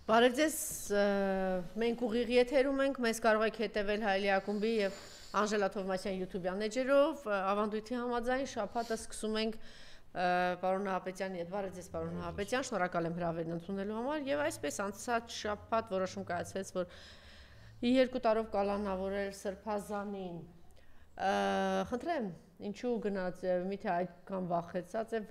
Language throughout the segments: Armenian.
Բարև ձեզ, մենք ուղիղ եթերում ենք, մեզ կարող եք հետևել Հայելի ակումբի և Անժելա Թովմասյան YouTube-յան էջերով, ավանդույթի համաձայն շաբաթը սկսում ենք պարոն Նահապետյանի հետ, բարև ձեզ պարոն Նահապետյան, շնորհակալ եմ հրավերն ընդունելու համար և այսպես անցած շաբաթ որոշում կայացվեց, որ 2 տարով կալանավորել Սրբազանին, խնդրեմ, ինչու գնաց, միթե այդքան վախեցած է,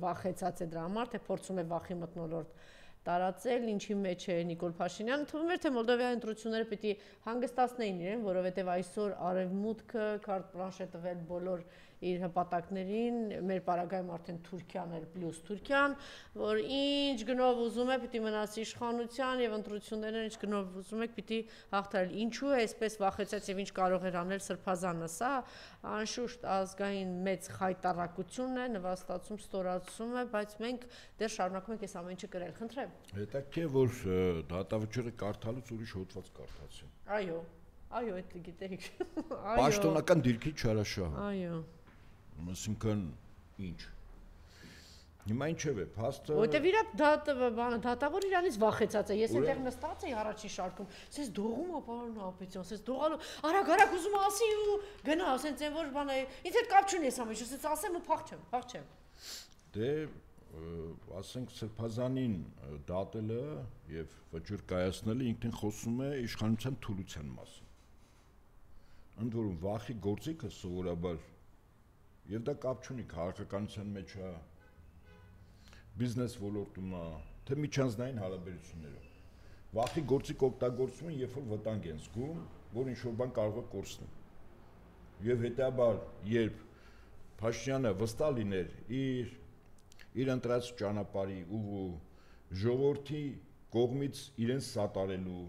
վախեցած է դրա համար, թե փորձում է վախի մթնոլորտ տարածել, ինչի մեջ է Նիկոլ Փաշինյանը, թվում էր, թե Մոլդովայի ընտրությունները պիտի հանգստացնեին իրեն, որովհետև այսօր արևմուտքը կարտ պլանշ է տվել բոլոր իր հպատակներին, մեր պարագայում արդեն Թուրքիան էր պլյուս Թուրքիան, որ ինչ գնով ուզում է, պիտի մնաց իշխանության և ընտրություններն ինչ գնով ուզում եք, պիտի հաղթարել, ինչու է այսպես վախեցած և ինչ կարող էր անել Սրբազանը, սա անշուշտ ազգային մեծ խայտառակություն է, նվաստացում, ստորացում է, բայց մենք դեռ շարունակում ենք այս ամեն ինչը կրել, խնդրեմ։ Հետաքրքիր է, որ դատավճիռը կարդալուց ուրիշ հոդված կարդացին։ Այո, այդ գիտեիք։ Պաշտոնական դիրքի չարաշահը։ Այո։ Այսինքն ինչ։ Հիմա ինչև է, փաստը Որտեվ իր դատավոր իրանից վախեցած է, ես այնտեղ նստած էի առաջին շարքում, ասես դողում է պարոն Նահապետյան, ասես դողալու, արագ ուզում ասի ու գնա, ասենց այն որ բան է, ինձ հետ կապ չունի ես ամեն ինչ, ասես ասեմ ու փախչեմ։ Դե ասենք Սրբազանին դատելը եւ վճիռ կայացնելը ինքնին խոսում է իշխանության թուլության մասին։ Ընդ որում վախի գործիքը սովորաբար եւ դա կապ չունի քաղաքականության մեջ է, բիզնես ոլորտում է, թե միջանձնային հարաբերություններում։ Վախի գործիք օգտագործում են, երբ որ վտանգ են զգում, որ ինչ-որ բան կարող է կորցնել։ Եվ հետաբար, երբ Փաշինյանը վստահ լիներ իր ընտրած ճանապարհի ու ժողովրդի կողմից իրեն սատարելու,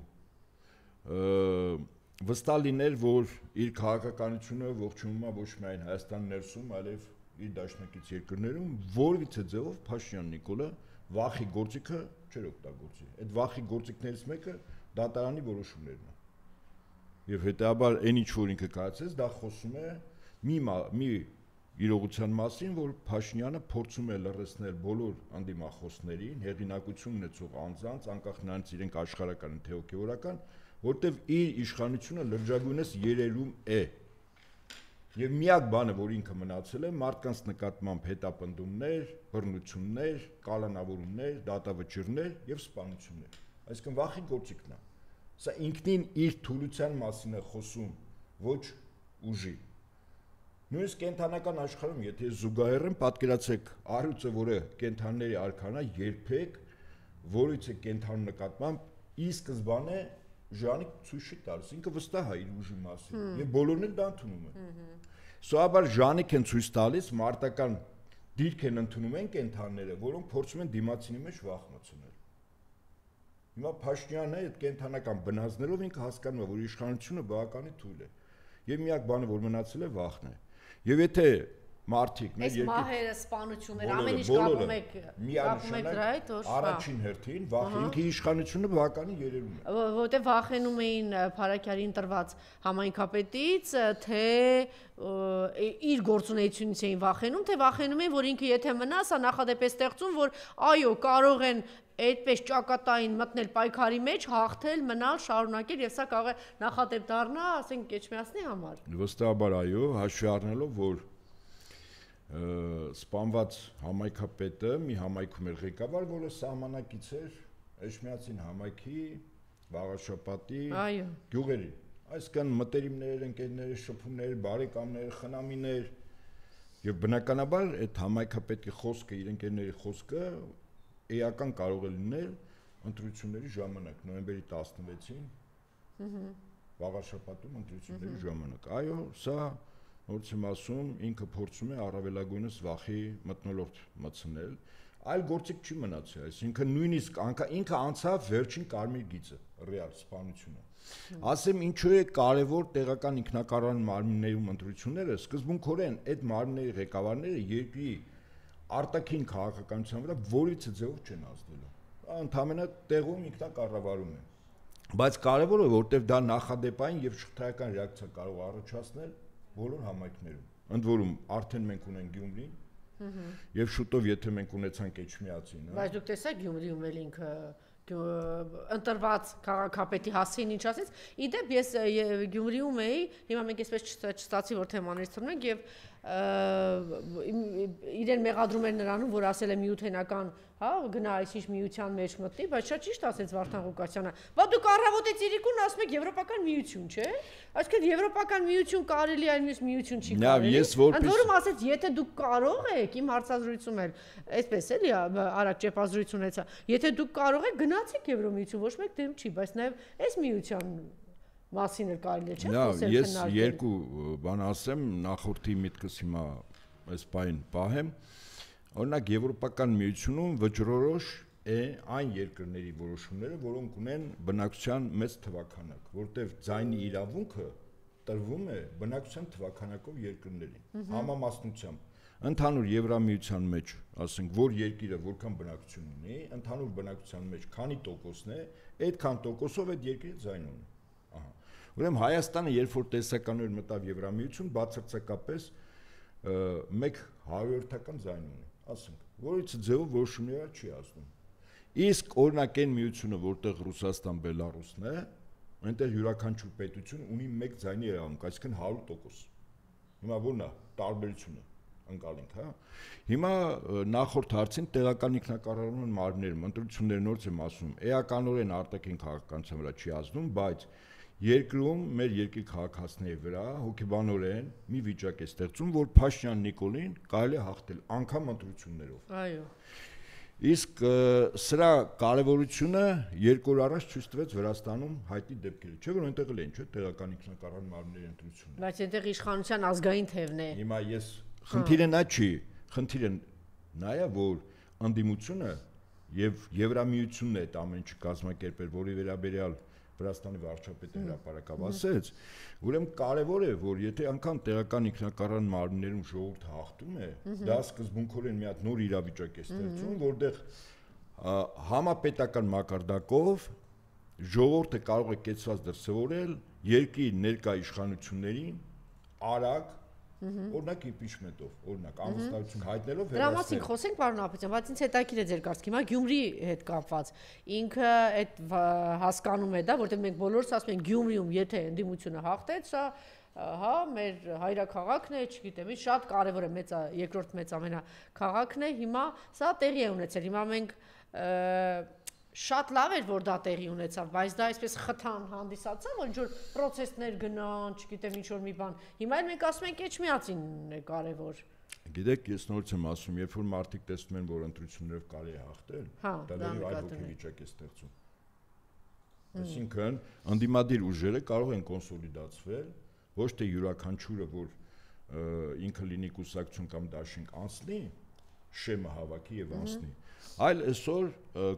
վստահ լիներ, որ իր քաղաքականությունը ողջունում է ոչ միայն Հայաստան ներսում, այլև իր դաշնակից երկրներում, որևիցե ձևով Փաշինյան Նիկոլը վախի գործիքը չէր օգտագործի։ Այդ վախի գործիքներից մեկը դատարանի որոշումներն է։ Եվ հետաբար այն ինչ որ ինքը կայացրեց, դա խոսում է մի իրողության մասին, որ Փաշինյանը փորձում է լռեցնել բոլոր անդիմախոսներին, հեղինակություն ունեցող անձանց, անկախ նրանից իրենք աշխարհական թե հոգևորական, որտեղ իր իշխանությունը լրջագույնս երերում է։ Եվ միակ բանը, որ ինքը մնացել է, մարդկանց նկատմամբ հետապնդումներ, բռնություններ, կալանավորումներ, դատավճիռներ եւ սպանություններ։ Այսինքն վախի գործիքն է։ Սա ինքնին իր թուլության մասին է խոսում, ոչ ուժի։ Նույնիսկ կենթանական աշխարհում, եթե զուգահեռ են, պատկերացեք, առյուծը, որը կենթանիների արքան է, երբեք որից է կենթանու նկատմամբ ի սկզբանե ժանիկ ցույց չի տալիս, ինքը վստահ է իր ուժի մասին, եւ բոլորն էլ դա ընդունում են։ Սովորաբար ժանիկ են ցույց տալիս, մարտական դիրք են ընդունում են կենթանիները, որոնք փորձում են դիմացինի մեջ վախ մտցնել։ Հիմա Փաշինյանը այդ կենթանական բնազդներով ինքը հասկանում է, որ իշխանությունը բավականի թույլ է։ Եվ միակ բանը, որ մնացել է, վախն է։ Եվ եթե մարդիկ մեր երկրի մահերը, սպանությունները, ամեն ինչ կապում եք դրա հետ, որ առաջին հերթին վախ ինքը իշխանությունը բավականին երերում է։ Որտեղ վախենում էին Փարաքյալին տրված համայնքապետից, թե իր գործունեությունից էին վախենում, թե վախենում էին, որ ինքը եթե մնա, սա նախադեպ է ստեղծում, որ այո, կարող են այդպես ճակատային մտնել պայքարի մեջ, հաղթել, մնալ, շարունակել եւ սա կարող է նախադեպ դառնա, ասենք Էջմիածնի համար։ Վստահաբար այո, հաշվի առնելով, որ սպանված համայնքապետը մի համայնքում էր ղեկավար, որը սահմանակից էր Էջմիածին համայնքի, Վաղաշապատի գյուղերի։ Այսինքն մտերիմներ, ընկերներ, շփումներ, բարեկամներ, խնամիներ եւ բնականաբար այդ համայնքապետի խոսքը, իր ընկերների խոսքը էական կարող է լինել ընտրությունների ժամանակ, նոյեմբերի 16-ին Վաղաշապատում ընտրությունների ժամանակ։ Այո, սա ոնց եմ ասում, ինքը փորձում է առավելագույնս վախի մթնոլորտ մտցնել, այլ գործիք չի մնացել, այսինքն նույնիսկ ինքը անցավ վերջին կարմիր գիծը, ռեալ սպանությունը։ Ասեմ ինչու է կարևոր տեղական ինքնակառավարման մարմիններում ընտրությունները, սկզբունքորեն այդ մարմինների ղեկավարները երկրի արտաքին քաղաքականության վրա որից ձևով չեն ազդելու։ Ընդհանրապես տեղում ինքնակառավարում է։ Բայց կարևորը որտեղ դա նախադեպային եւ շղթայական ռեակցիա կարող առաջացնել բոլոր համայնքներում։ Ընդ որում արդեն մենք ունենք Գյումրին, եւ շուտով եթե մենք ունեցանք Էջմիածին, բայց դուք տեսեք Գյումրիում էլ ինքը ընտրված քաղաքապետի հասցին ինչ ասեց։ Իդեպ ես Գյումրիում էի, հիմա մենք այսպես չստացի որ թեմաներից թռնում ենք եւ իրեն մեղադրում էր նրանում, որ ասել է միութենական, հա, գնա այսինչ միության մեջ մտնի, բայց շատ ճիշտ ասեց Վարդան Ղուկասյանը։ Բա դուք առավոտից իրիկուն ասում եք Եվրոպական միություն, չէ՞։ Այսինքն Եվրոպական միություն կարելի է, այլ միություն չի կարելի։ Ընդ որում ասեց, եթե դուք կարող եք, իմ հարցազրույցում էլ այսպես էլի արագ ճեպազրույց ունեցա, եթե դուք կարող եք գնացեք Եվրոմիություն, ոչ մեկ դեմ չի, բայց նաև այս միության մասին էլ կարելի է, չէ՞, խոսել քննարկել։ Ես երկու բան ասեմ, նախորդի միտքս հիմա այս բան պահեմ։ Օրինակ Եվրոպական միությունում վճռորոշ է այն երկրների որոշումները, որոնք ունեն բնակչության մեծ թվաքանակ, որտեղ ձայնի իրավունքը տրվում է բնակչության թվաքանակով երկրներին, համամասնությամբ։ Ընդհանուր Եվրամիության մեջ, ասենք, որ երկիրը որքան բնակչություն ունի, ընդհանուր բնակչության մեջ քանի տոկոսն է, այդքան տոկոսով այդ երկիրը ձայն ունի։ Ահա։ Ուրեմն Հայաստանը, երբ որ տեսականորեն մտավ Եվրամիություն, բացարձակապես 1/100-ական ձայն ունի, ասենք, որից ձևով որոշումները չի ասում։ Իսկ օրինակ այն միությունը, որտեղ Ռուսաստան, Բելարուսն է, այնտեղ յուրաքանչյուր պետություն ունի 1 ձայնի իրավունք, այսինքն 100%։ Հիմա ո՞րն է տարբերությունը ընկալենք, հա։ Հիմա նախորդ հարցին տեղական ինքնակառավարման մարմիններում ընտրությունների նորից եմ ասում, էականորեն արտաքին քաղաքականության վրա չի ազդում, բայց երկրում մեր երկրի քաղաքացիների վրա հոգեբանորեն մի վիճակ է ստեղծում, որ Փաշինյան Նիկոլին կարելի է հաղթել անգամ ընտրություններով։ Այո։ Իսկ սրա կարևորությունը երկու օր առաջ ցույց տվեց Վրաստանում հայտնի դեպքերը, չէ՞ որ այնտեղ էլ են, չէ՞, տեղական ինքնակառավարման մարմինների ընտրությունները։ Բայց այնտեղ իշխանության ազգային թևն է։ Հիմա ես խնդիրը նա չի, խնդիրը նա է, որ անդիմությունը եւ Եվրամիությունն է այդ ամեն ինչ կազմակերպել, որի վերաբերյալ Վրաստանի վարչապետը հրապարակավ ասեց, ուրեմն կարևոր է, որ եթե անգամ տեղական ինքնակառավարման մարմիններում ժողովուրդը հաղթում է, դա սկզբունքորեն մի հատ նոր իրավիճակ է ստեղծում, որտեղ համապետական մակարդակով ժողովուրդը կարող է կեցված դրսևորել երկրի ներկա իշխանություններին արագ օրինակ impeachment-ով, օրինակ անվստահություն հայտնելով Դրա մասին խոսենք, պարոն Ապետյան, բայց ինձ հետաքրքիր է ձեր կարծիքը, հիմա Գյումրի հետ կապված։ Ինքը այդ հասկանում է դա, որտեղ մենք բոլորս ասում ենք Գյումրիում, եթե ընդդիմությունը հաղթեց, սա հա, մեր հայրաքաղաքն է, չգիտեմ, ինչ շատ կարևոր է, երկրորդ մեծ ամենաքաղաքն է, հիմա սա տեղի է ունեցել։ Հիմա մենք շատ լավ էր, որ դա տեղի ունեցավ, բայց դա այսպես խթան հանդիսացավ, որ ինչ-որ պրոցեսներ գնան, չգիտեմ ինչ-որ մի բան։ Հիմա էլ մենք ասում ենք էջմիածին է կարևոր։ Գիտեք, ես նորից եմ ասում, երբ որ մարդիկ տեսնում են, որ ընտրություններով կարելի է հաղթել, դա դեռ այլ հոգեվիճակ է ստեղծում։ Այսինքն, ընդդիմադիր ուժերը կարող են կոնսոլիդացվել, ոչ թե յուրաքանչյուրը, որ ինքը լինի կուսակցություն կամ դաշինք անցնի, շեմը հավաքի եւ անցնի, այլ այսօր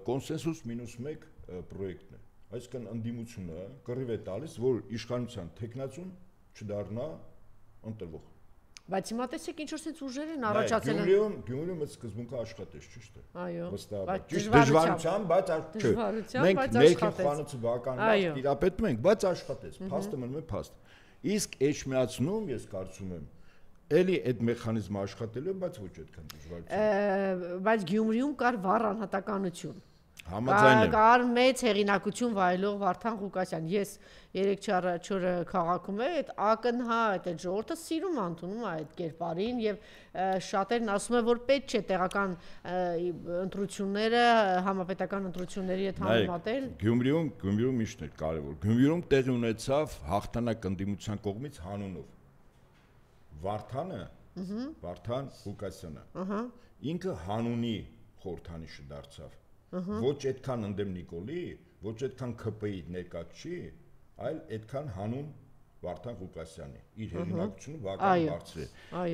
կոնսենսուս -1 պրոյեկտն է։ Այսինքն ընդդիմությունը կռիվ է տալիս, որ իշխանության տեխնացուն չդառնա ընտրվող։ Բայց հիմա տեսեք ինչ որ sense ուժեր են առաջացել։ Գյումրիում այդ սկզբունքը աշխատեց, ճիշտ է։ Այո։ Վստահաբար։ Դժվարությամբ, բայց չէ։ Մենք ներքին խանութը բավականին տիրապետում ենք, բայց աշխատեց։ Փաստը մնում է փաստ։ Իսկ էջմիածնում ես կարծում եմ էլի այդ մեխանիզմը աշխատելու է, բայց ոչ այդքան դժվարություն։ Բայց Գյումրիում կար վառ անհատականություն։ Համաձայն եմ։ Կար մեծ հեղինակություն վայելող Վարդան Ղուկասյան։ Ես 3-4 քաղաքում եմ, այդ ակնհայտ այդ ժողովուրդը սիրում ընդունում է այդ կերպարին եւ շատերն ասում են, որ պետք չէ տեղական ընտրությունները համապետական ընտրությունների հետ համեմատել։ Գյումրիում միշտ է կարևոր։ Գյումրիում տեղի ունեցավ հաղթանակ ընդդիմության կողմից հանունով։ Վարդան Ղուկասյանը։ Ինքը հանունի խորհրդանիշը դարձավ։ Ոչ այդքան ընդդեմ Նիկոլի, ոչ այդքան ՔՊ-ի ներկայացի, այլ այդքան հանուն Վարդան Ղուկասյանի։ Իր հեղինակությունը բավական բարձր է։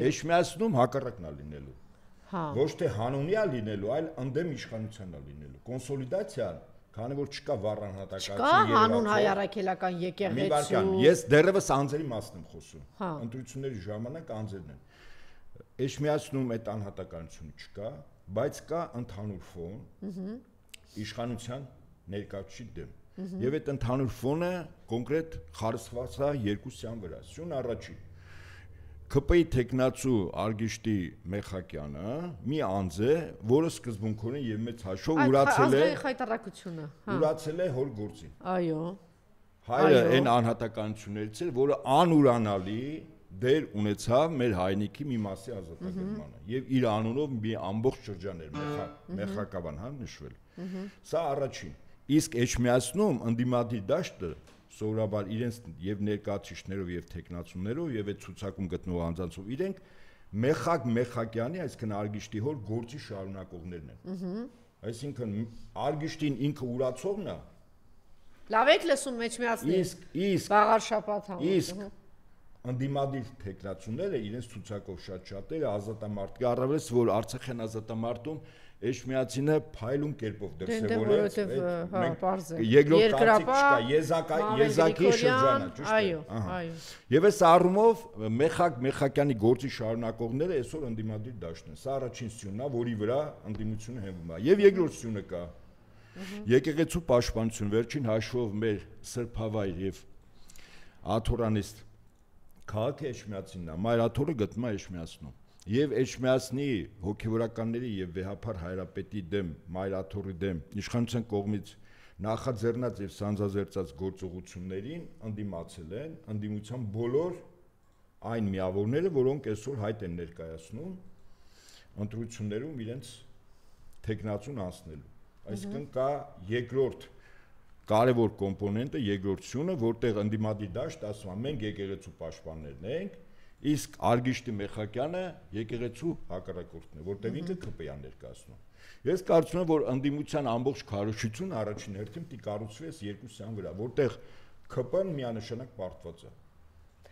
Էջմիածնում հակառակն է լինելու։ Ոչ թե հանունի է լինելու, այլ ընդդեմ իշխանությանն է լինելու։ Կոնսոլիդացիան, քանի որ չկա վառ անհատականություն Չկա հանուն հայ առաքելական եկեղեցու։ Ես դեռևս անձերի մասն եմ խոսում։ Ընտրությունների ժամանակ անձերն են։ Էջմիածնում այդ անհատականությունը չկա, բայց կա ընդհանուր ֆոն իշխանության ներկայացուցիչ դեմ։ Եվ այդ ընդհանուր ֆոնը կոնկրետ խարսված է երկու սյան վրա։ Սյուն առաջին։ ԿՊ-ի տեխնացու Արգիշտի Մեխակյանը մի անձ է, որը սկզբունքորեն եւ մեծ հաշվով ուրացել է հոր գործին։ Այո։ Հայրը այն անհատականություններից էր, որը անուրանալի դեր ունեցավ մեր հայնիկի մի մասի ազատագրմանը եւ իր անունով մի ամբողջ շրջան էր մեխակավան նշվել։ Սա առաջին։ Իսկ Էջմիածնում ընդդիմադիր դաշտը սովորաբար իրենց եւ ներկայացուցիչներով եւ տեխնացուներով եւ այդ ցուցակում գտնող անձանցով իրենք Մեխակյանի, այսինքն Արգիշտի հոր գործի շարունակողներն են։ Այսինքն Արգիշտին ինքը ուրացողն է։ Լավ եք լսում Էջմիածնի։ Իսկ Վաղար շաբաթ համար։ Իսկ ընդդիմադիր տեխնացուները իրենց ցուցակով շատ-շատերը ազատամարտի առավելս որ Արցախյան ազատամարտում Էջմիածինը փայլուն կերպով դրսևորեց, երկրորդ եզակի շրջանը, ճիշտ է։ Այո։ Եվ այս առումով Մեխակյանի գործի շարունակողները այսօր ընդդիմադիր դաշտն են։ Սա առաջին սյունն է, որի վրա ընդդիմությունը հենվում է։ Եվ երկրորդ սյունը կա։ Եկեղեցու պաշտպանություն վերջին հաշվով մեր սրբավայր եւ աթորանիստ քաղաքը Էջմիածինն է, Մայրաթորը գտնվում է Էջմիածնում։ Եվ Էջմիածնի հոգևորականների եւ վեհապար հայրապետի դեմ, Մայրաթորի դեմ իշխանության կողմից նախաձեռնած եւ սանձազերծած գործողություններին ընդդիմացել են ընդդիմության բոլոր այն միավորները, որոնք այսօր հայտ են ներկայացնում ընտրություններում իրենց տեխնացուն անցնելու։ Այսինքն կա երկրորդ կարևոր կոմպոնենտը, երկրորդ սյունը, որտեղ ընդդիմադիր դաշտ ասում է մենք եկեղեցու պաշտպաններն ենք, իսկ Արգիշտի Մեխակյանը եկեղեցու հակառակորդն է, որտեղ ինքը ԿՊ-ն ներկայացնում։ Ես կարծում եմ, որ ընդդիմության ամբողջ քարոզչությունը առաջին հերթին պիտի կառուցվի այս երկու սյան վրա, որտեղ ԿՊ-ն միանշանակ պարտված է։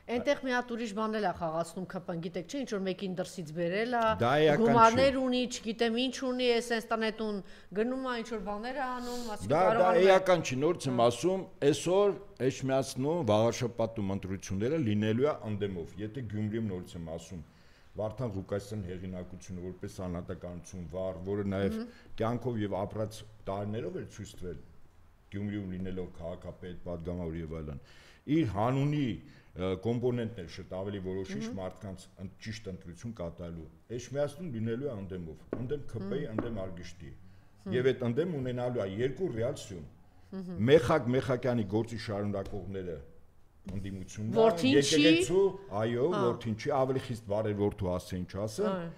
Այնտեղ մի հատ ուրիշ բան էլ է խաղացնում ԿՊ-ն, գիտեք չէ, ինչ որ մեկին դրսից բերել է, գումարներ ունի, չգիտեմ ինչ ունի, էս տանետուն գնում է, ինչ որ բաներ է անում, ասի կարող է։ Դա էական չի, նորից եմ ասում, այսօր Էջմիածնում վաղաշաբաթում ընտրությունները լինելու է ընդդեմով, եթե Գյումրիում նորից եմ ասում, Վարդան Ղուկասյան հեղինակությունը որպես անհատականություն վառ, որը նաև կյանքով եւ ապրած տարիներով էր ցույց տվել Գյումրիում լինելով քաղաքապետ, падգամավոր եւ այլն, իր հանունի կոմպոնենտներ շատ ավելի որոշիչ մարդկանց ճիշտ ընտրություն կատարելու։ Էջմիածնում լինելու է ընդդեմով, ընդդեմ ԿՊ-ի, ընդդեմ Արգիշտի։ Եվ այդ ընդդեմ ունենալու է երկու ռեալ սյուն։ Մեխակյանի գործի շարունակողները ընդդիմությունն է, եկեղեցու, այո, որդին չի, ավելի խիստ բարեր որդու ասեն, չասեն,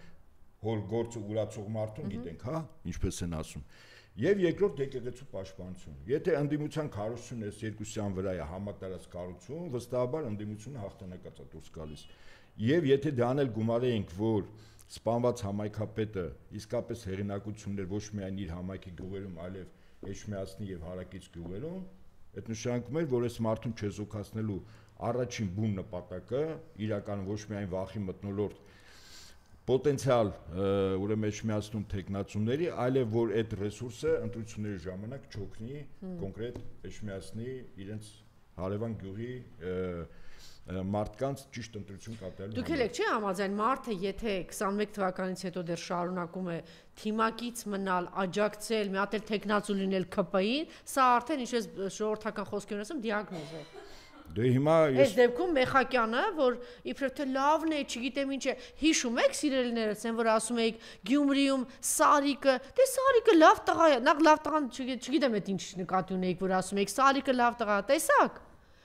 հոր գործը ուրացող մարդուն գիտենք, հա, ինչպես են ասում։ Եվ երկրորդ եկեղեցու պաշտպանություն։ Եթե ընդդիմության քարոզությունը այս երկուսյան վրա է համատարած կառուցում, վստահաբար ընդդիմությունը հաղթանակած է դուրս գալիս։ Եվ եթե դրան էլ գումարեինք, որ սպանված համայնքապետը իսկապես հեղինակություններ ոչ միայն իր համայնքի գյուղերում, այլև Էջմիածնի եւ հարակից գյուղերում, այդ նշանակում էր, որ այս մարդուն չեզոքացնելու առաջին բուն նպատակը իրականում ոչ միայն վախի մթնոլորտ պոտենցիալ ուրեմն Էջմիածնում տեխնացուների, այլև որ այդ ռեսուրսը ընտրությունների ժամանակ չօգնի կոնկրետ Էջմիածնի իրենց հարևան գյուղի մարդկանց ճիշտ ընտրություն կատարելու։ Դուք եք չի համաձայն մարդը, եթե 21 թվականից հետո դեռ շարունակում է թիմակից մնալ, աջակցել, մի հատ էլ տեխնացու լինել ԿՊ-ին, սա արդեն ինչպես ժողովրդական խոսքերով ասեմ, դիագնոզ է։ Դե հիմա այս դեպքում Մեխակյանը, որ իբրև թե լավն է, չգիտեմ ինչ է, հիշում եք սիրելիներս, են որ ասում էիք Գյումրիում Սարիկը, դե Սարիկը լավ տղա է, նախ լավ տղան չգիտեմ այդ ինչ նկատի ունեիք, որ ասում էիք Սարիկը լավ տղա է, տեսակ,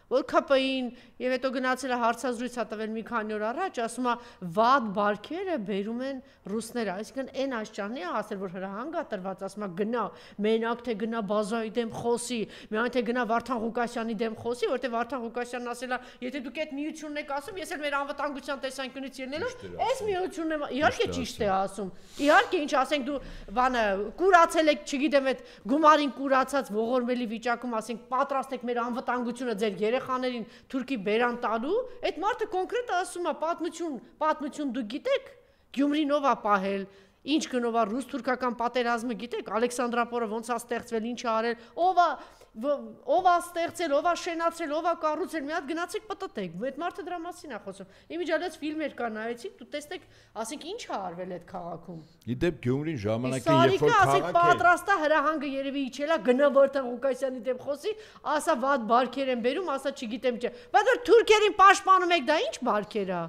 որ ԿՊ-ին եւ հետո գնացել է հարցազրույց հա տվել մի քանի օր առաջ, ասում է վատ բարքերը բերում են ռուսները, այսինքն այն աշճանի է ասել, որ հրահանգ է տրված, ասում է գնա, մենակ թե գնա բազայի դեմ խոսի, միայն թե գնա Վարդան Ղուկասյանի դեմ խոսի, որտեղ Վարդան Ղուկասյանն ասել է, եթե դուք այդ միությունն եք ասում, ես էլ մեր անվտանգության տեսանկյունից ելնելով, այս միությունն եմ, իհարկե ճիշտ է ասում, իհարկե ինչ ասենք դու բանը կուրացել եք, չգիտեմ այդ գումարին կուրացած ողորմելի վիճակում, ասենք պատրաստ եք մեր անվտանգությունը ձեր երեխաներին թուրքի բերան տալու, այդ մարդը կոնկրետ ասում է պատմություն դուք գիտեք, Գյումրին ով է պահել, ինչ գնով է ռուս-թուրքական պատերազմը գիտեք, Ալեքսանդրապոլը ոնց է ստեղծվել, ինչ է արել, ով է ստեղծել, ով է շենացրել, ով է կառուցել, մի հատ գնացեք պտտեք, այդ մարդը դրա մասին է խոսում։ Իմիջիալից ֆիլմեր կա նայեցիք, դու տեսնեք, ասենք ինչ է արվել այդ քաղաքում։ Իդեպ Գյումրին ժամանակին երբ որ քաղաք է, պատրաստ է հրահանգը երևի իջել է, գնա Վարդան Ղուկասյանի դեմ խոսի, ասա վատ բարքեր են բերում, ասա չգիտեմ չէ։ Բայց որ թուրքերին պաշտպանում եք, դա ինչ բարքեր է։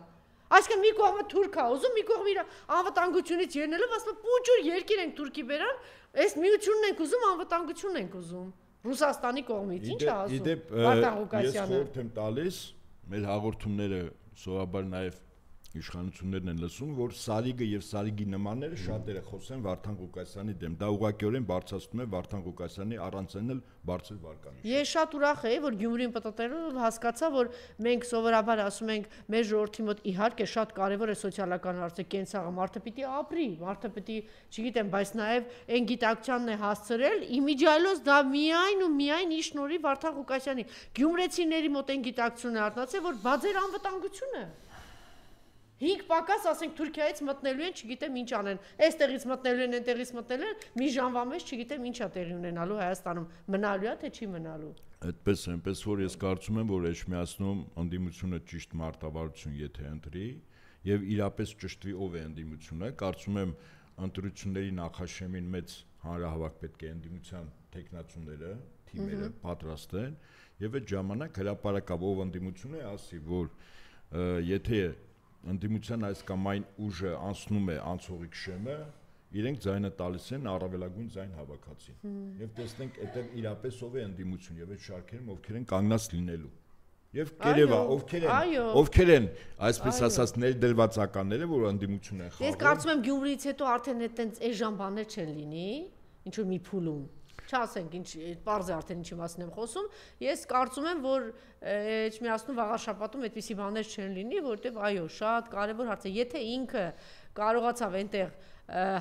Այսինքն մի կողմը թուրք է ուզում, մի կողմը իր անվտանգությունից ելնելով ասում պուջուր երկիր ենք Թուրքի բերան, այս միությունն ենք ուզում, անվտանգությունն ենք ուզում։ Ռուսաստանի կողմից ի՞նչ է ասում Վարդան Ղուկասյանը։ Ես խորհուրդ եմ տալիս, մեր հաղորդումները սովորաբար նաև իշխանություններն են լսում, որ Սարիգը եւ Սարիգի նմանները շատերը խոսեն Վարդան Ղուկասյանի դեմ։ Դա ուղղակիորեն բարձրացնում է Վարդան Ղուկասյանի առանցնել բարձր վարկանիշ։ Ես շատ ուրախ եմ, որ Գյումրին պատտելով հասկացա, որ մենք սովորաբար ասում ենք մեր ժողովրդի մոտ իհարկե շատ կարևոր է սոցիալական հարցը, կենցաղը, մարդը պիտի ապրի, մարդը պիտի, չգիտեմ, բայց նաև այն գիտակցությանն է հասցրել, իմիջիայլոց դա միայն ու միայն ի շնորհիվ Վարդան Ղուկասյանի։ Գյումրեցիների մոտ այն գիտակցությունն է արտնացել, որ բաձեր անվտանգությունը 5 պակաս ասենք Թուրքիայից մտնելու են, չգիտեմ ինչ անեն։ Այստեղից մտնելու են, այնտեղից մտնելու են, մի ժամվա մեջ չգիտեմ ինչա տեղի ունենալու Հայաստանում, մնալու է թե չի մնալու։ Այդպես այնպես որ ես կարծում եմ, որ Էջմիածնում ընդդիմությունը ճիշտ մարտավարություն եթե ընտրի եւ իրապես ճշտվի ով է ընդդիմությունը, կարծում եմ ընտրությունների նախաշեմին մեծ հանրահավաք պետք է ընդդիմության տեխնացուները, թիմերը պատրաստ են եւ այդ ժամանակ հրապարակավ ով ընդդիմություն է ասի, որ եթե ընդդիմության այս կամ այն ուժը անցնում է անցողիկ շեմը, իրենք ձայնը տալիս են առավելագույն ձայն հավաքածին։ Եվ տեսնենք այդտեղ իրապես ով է ընդդիմություն եւ այդ շարքերում ովքեր են կանգնած լինելու։ Եվ կերևա ովքեր են այսպես ասած ներդրվածականները, որ ընդդիմություն են խաղում։ Ես կարծում եմ Գյումրիից հետո արդեն այդտենց էժան բաներ չեն լինի, ինչ որ մի փուլում։ Չասենք ինչ պարզ է արդեն ինչի մասին եմ խոսում, ես կարծում եմ, որ Էջմիածնում վաղ շաբաթում այդպիսի բաներ չեն լինի, որտեվ այո, շատ կարևոր հարց է, եթե ինքը կարողացավ այնտեղ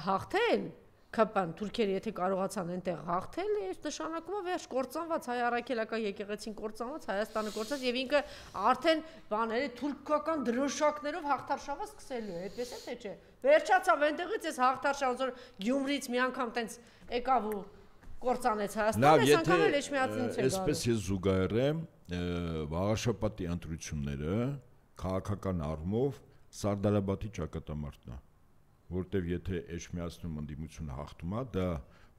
հաղթել, ԿՊ-ն, թուրքերը եթե կարողացան այնտեղ հաղթել, այս նշանակում է վերջ կործանված հայ առաքելական եկեղեցին կործանված, Հայաստանը կործանված եւ ինքը արդեն բաները թուրքական դրոշակներով հաղթարշավը սկսելու է, այդպես է թե չէ։ Վերջացավ այնտեղից այս հաղթարշավը, որ Գյումրից մի անգամ տենց եկավ ու կործանեց Հայաստանը, այս անգամ էլ Էջմիածնից է գալու։ Այսպես ես զուգահեռեմ վաղաշաբաթի ընտրությունները քաղաքական առումով Սարդարաբադի ճակատամարտն է, որտեվ եթե Էջմիածնում ընդդիմությունը հաղթում է, դա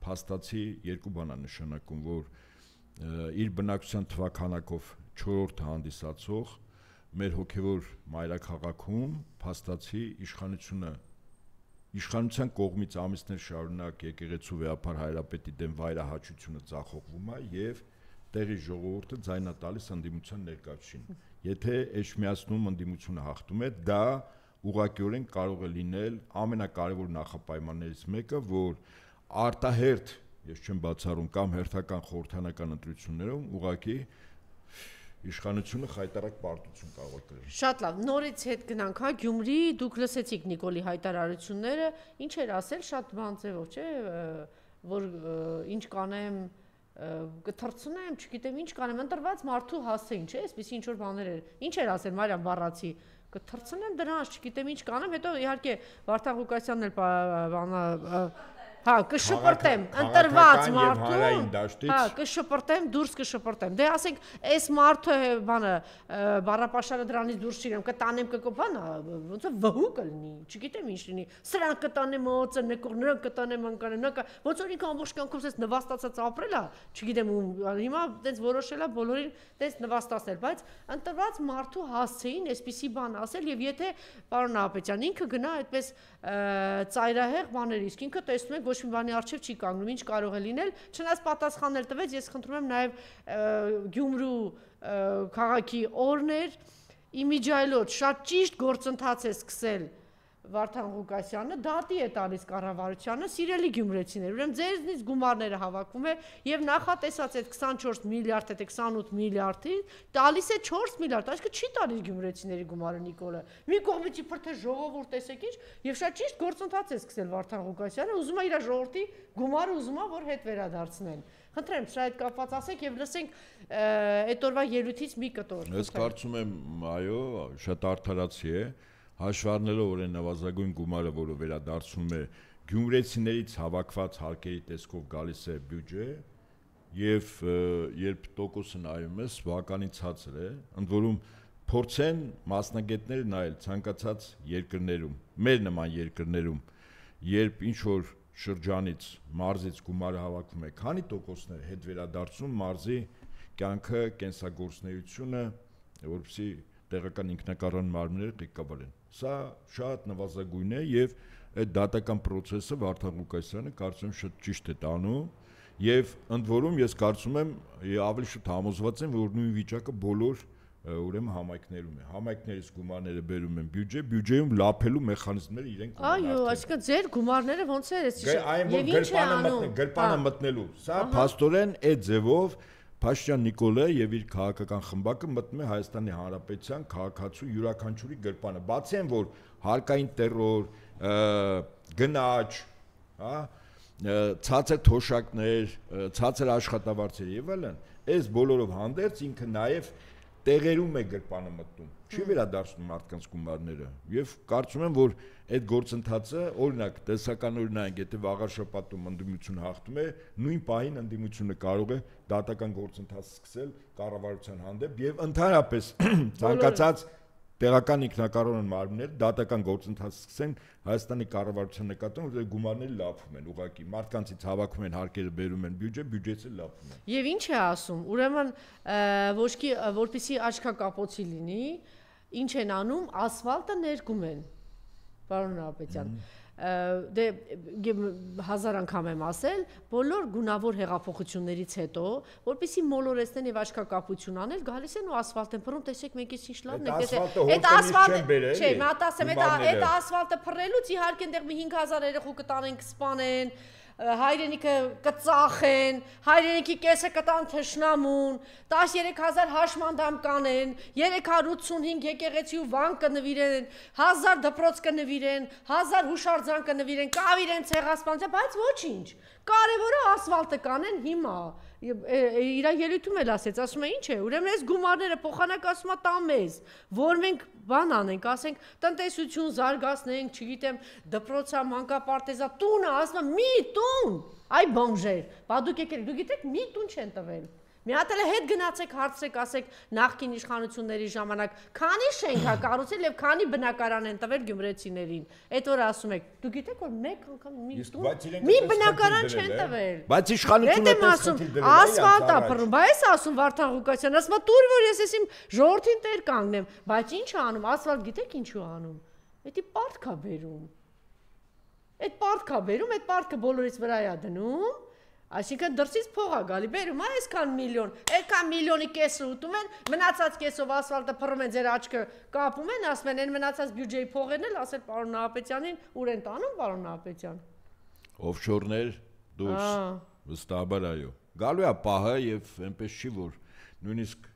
փաստացի երկու բան է նշանակում, որ իր բնակչության թվականակով 4-րդ հանդիսացող մեր հոգևոր մայրաքաղաքում փաստացի իշխանության կողմից ամիսներ շարունակ եկեղեցու վեհապար հայրապետի դեմ վայրահաչությունը ձախողվում է եւ տեղի ժողովուրդը ձայնա տալիս ընդդիմության ներկայացին։ Եթե Էջմիածնում ընդդիմությունը հաղթում է, դա ուղղակիորեն կարող է լինել ամենակարևոր նախապայմաններից մեկը, որ արտահերթ, ես չեմ բացառում, կամ հերթական խորհրդանական ընտրություններում ուղղակի իշխանությունը խայտարակ պարտություն կարող է կրել։ Շատ լավ, նորից հետ գնանք, հա, Գյումրի, դուք լսեցիք Նիկոլի հայտարարությունները, ինչ էր ասել, շատ բան ձևով, չէ, որ ինչ կանեմ, կթռցնեմ, չգիտեմ ինչ կանեմ, ընտրված մարդու հասցեին, չէ, այսպես ինչ որ բաներ էր։ Ինչ էր ասել Մարիամ Բառացի, կթռցնեմ դրանց, չգիտեմ ինչ կանեմ, հետո իհարկե Վարդան Ղուկասյանն էլ բանա Հա, կշպրտեմ, ընտրված մարդուն, հա, կշպրտեմ, դուրս կշպրտեմ, դե ասենք, այս մարդը, բանը, բառապաշարը դրանից դուրս չիրեմ, կտանեմ կկոպանա, ոնց է վհու կլինի, չգիտեմ ինչ լինի, սրանք կտանեմ օծը, նրանք կտանեմ անկանեմ, ոնց որ ինքը ամբողջ կյանքում սես նվաստացած ապրել է, չգիտեմ հիմա տենց որոշել է բոլորին տենց նվաստացնել, բայց ընտրված մարդու հասցեին այսպիսի բան ասել եւ եթե պարոն Նահապետյան ինքը գնա այդպես ծայրահեղ բաներ, իսկ ինքը տեսնում եք ոչ մի բանի առջև չի կանգնում, ինչ կարող է լինել, չնայած պատասխաններ տվեց, ես խնդրում եմ նաև Գյումրու քաղաքի օրներ, իմիջայլոց շատ ճիշտ գործընթաց է սկսել Վարդան Ղուկասյանը, դատի է տալիս կառավարությանը, սիրելի գյումրեցիներ, ուրեմն ձեզնից գումարները հավաքում է եւ նախատեսած այդ 24 միլիարդ, թե 28 միլիարդի տալիս է 4 միլիարդ, այսինքն չի տալիս գյումրեցիների գումարը Նիկոլը։ Մի կողմից իբր թե ժողովուրդ տեսեք ինչ, եւ շատ ճիշտ գործընթաց է սկսել Վարդան Ղուկասյանը, ուզում է իր ժողովրդի գումարը ուզում է որ հետ վերադարձնեն։ Խնդրեմ, սա այդ կապված ասեք եւ լսենք այդ օրվա ելույթից մի կտոր։ Ես կարծում եմ, այո, շատ արդարացի է, հաշվառնելով օրեն նվազագույն գումարը, որը վերադարձում է գյումրեցիներից հավաքված հարկերի տեսքով գալիս է բյուջե եւ երբ տոկոսը նայում ես, բավականին ցածր է, ընդ որում փորձեն մասնագետները նայել ցանկացած երկրներում, մեր նման երկրներում, երբ ինչ որ շրջանից մարզից գումարը հավաքում է, քանի տոկոսներ հետ վերադարձում մարզի կյանքը, կենսագործունեությունը, որպեսզի տեղական ինքնակառավարման մարմինները ղեկավարեն։ Սա շատ նվազագույն է եւ այդ դատական process-ը Վարդան Ղուկասյանը կարծում եմ շատ ճիշտ է տանում եւ ընդ որում ես կարծում եմ ավելի շուտ համոզված եմ, որ նույն վիճակը բոլոր ուրեմն համայնքներում է։ Համայնքներից գումարները բերում են բյուջեում լափելու մեխանիզմները իրենք ունեն։ Այո, այսինքն ձեր գումարները ոնց է, եւ ինչ է անում գրպանը մտնելու։ Սա փաստորեն այդ ձևով Փաշինյան Նիկոլը եւ իր քաղաքական խմբակը մտնում է Հայաստանի Հանրապետության քաղաքացու յուրաքանչյուրի գրպանը։ Բացի այն, որ հարկային տերոր, գնաճ, հա, ցածր թոշակներ, ցածր աշխատավարձեր եւ այլն, այս բոլորով հանդերձ ինքը նաեւ տեղերում է գրպանը մտնում, չի վերադարձնում մարդկանց գումարները եւ կարծում եմ, որ այդ գործընթացը, օրինակ, տեսական օրինակ, եթե վաղար շաբաթում ընդդիմությունը հաղթում է, նույն պահին ընդդիմությունը կարող է դատական գործընթաց սկսել կառավարության հանդեպ եւ ընդհանրապես ցանկացած տեղական ինքնակառավարման մարմինները դատական գործընթաց սկսեն Հայաստանի կառավարության նկատմամբ, որ գումարները լափում են, ուղղակի մարդկանցից հավաքում են հարկերը բերում են բյուջեից էլ լափում են։ Եվ ինչ է ասում, ուրեմն որպեսզի աչքակապոցի լինի, ինչ են անում, ասֆալտը ներկում են, պարոն Նահապետյան։ Դե 1000 անգամ եմ ասել, բոլոր գունավոր հեղափոխություններից հետո, որպեսզի մոլորեցնեն եւ աչքակապություն անել, գալիս են ու ասֆալտ են փռում, տեսեք մեկից ինչ լավն է, այդ ասֆալտը, չէ, մտածեմ, այդ ասֆալտը փռելուց իհարկե այնտեղ մի 5000 երեխու կտանեն, կսպանեն, հայրենիքը կծախեն, հայրենիքի կեսը կտան թշնամուն, 13000 հաշմանդամ կանեն, 385 եկեղեցի ու վան կնվիրեն, 1000 դպրոց կնվիրեն, 1000 հուշարձան կնվիրեն, կավ իրենց ցեղասպանության, բայց ոչինչ։ Կարևորը ասֆալտը կանեն հիմա։ Իր ելույթում էլ ասեց, ասում է ինչ է, ուրեմն այս գումարները փոխանակ ասում է տա մեզ, որ մենք բան անենք, ասենք տնտեսություն զարգացնենք, չգիտեմ, դպրոցա, մանկապարտեզա, տունը, ասում է մի տուն, այ բոմժեր, բա դուք եկեք, դուք գիտեք մի տուն չեն տվել։ Մի հատ էլ հետ գնացեք հարցրեք, ասեք նախկին իշխանությունների ժամանակ քանի շենք է կառուցել եւ քանի բնակարան են տվել գյումրեցիներին։ Այդ օրը ասում եք, դուք գիտեք որ մեկ անգամ մի բնակարան չեն տվել։ Բայց իշխանությունը ասում ասֆալտ է փռում, բա ես ասում Վարդան Ղուկասյան, ասում տուր որ ես իմ ժողովրդին տեր կանգնեմ, բայց ինչ է անում, ասֆալտ գիտեք ինչու անում։ Էդի պարտք է բերում։ Այդ պարտք է բերում, այդ պարտքը բոլորից վրա է դնում։ Այսինքն դրսից փող է գալի, բերում, այսքան միլիոն, այդքան միլիոնի կեսը ուտում են, մնացած կեսով ասֆալտը փռում են, ձեր աչքը կապում են, ասում են, այն մնացած բյուջեի փողերն էլ ասել պարոն Նահապետյանին, ուր են տանում պարոն Նահապետյան։ Օֆշորներ դուրս, վստահաբար այո։ Գալու է պահը եւ այնպես չի որ նույնիսկ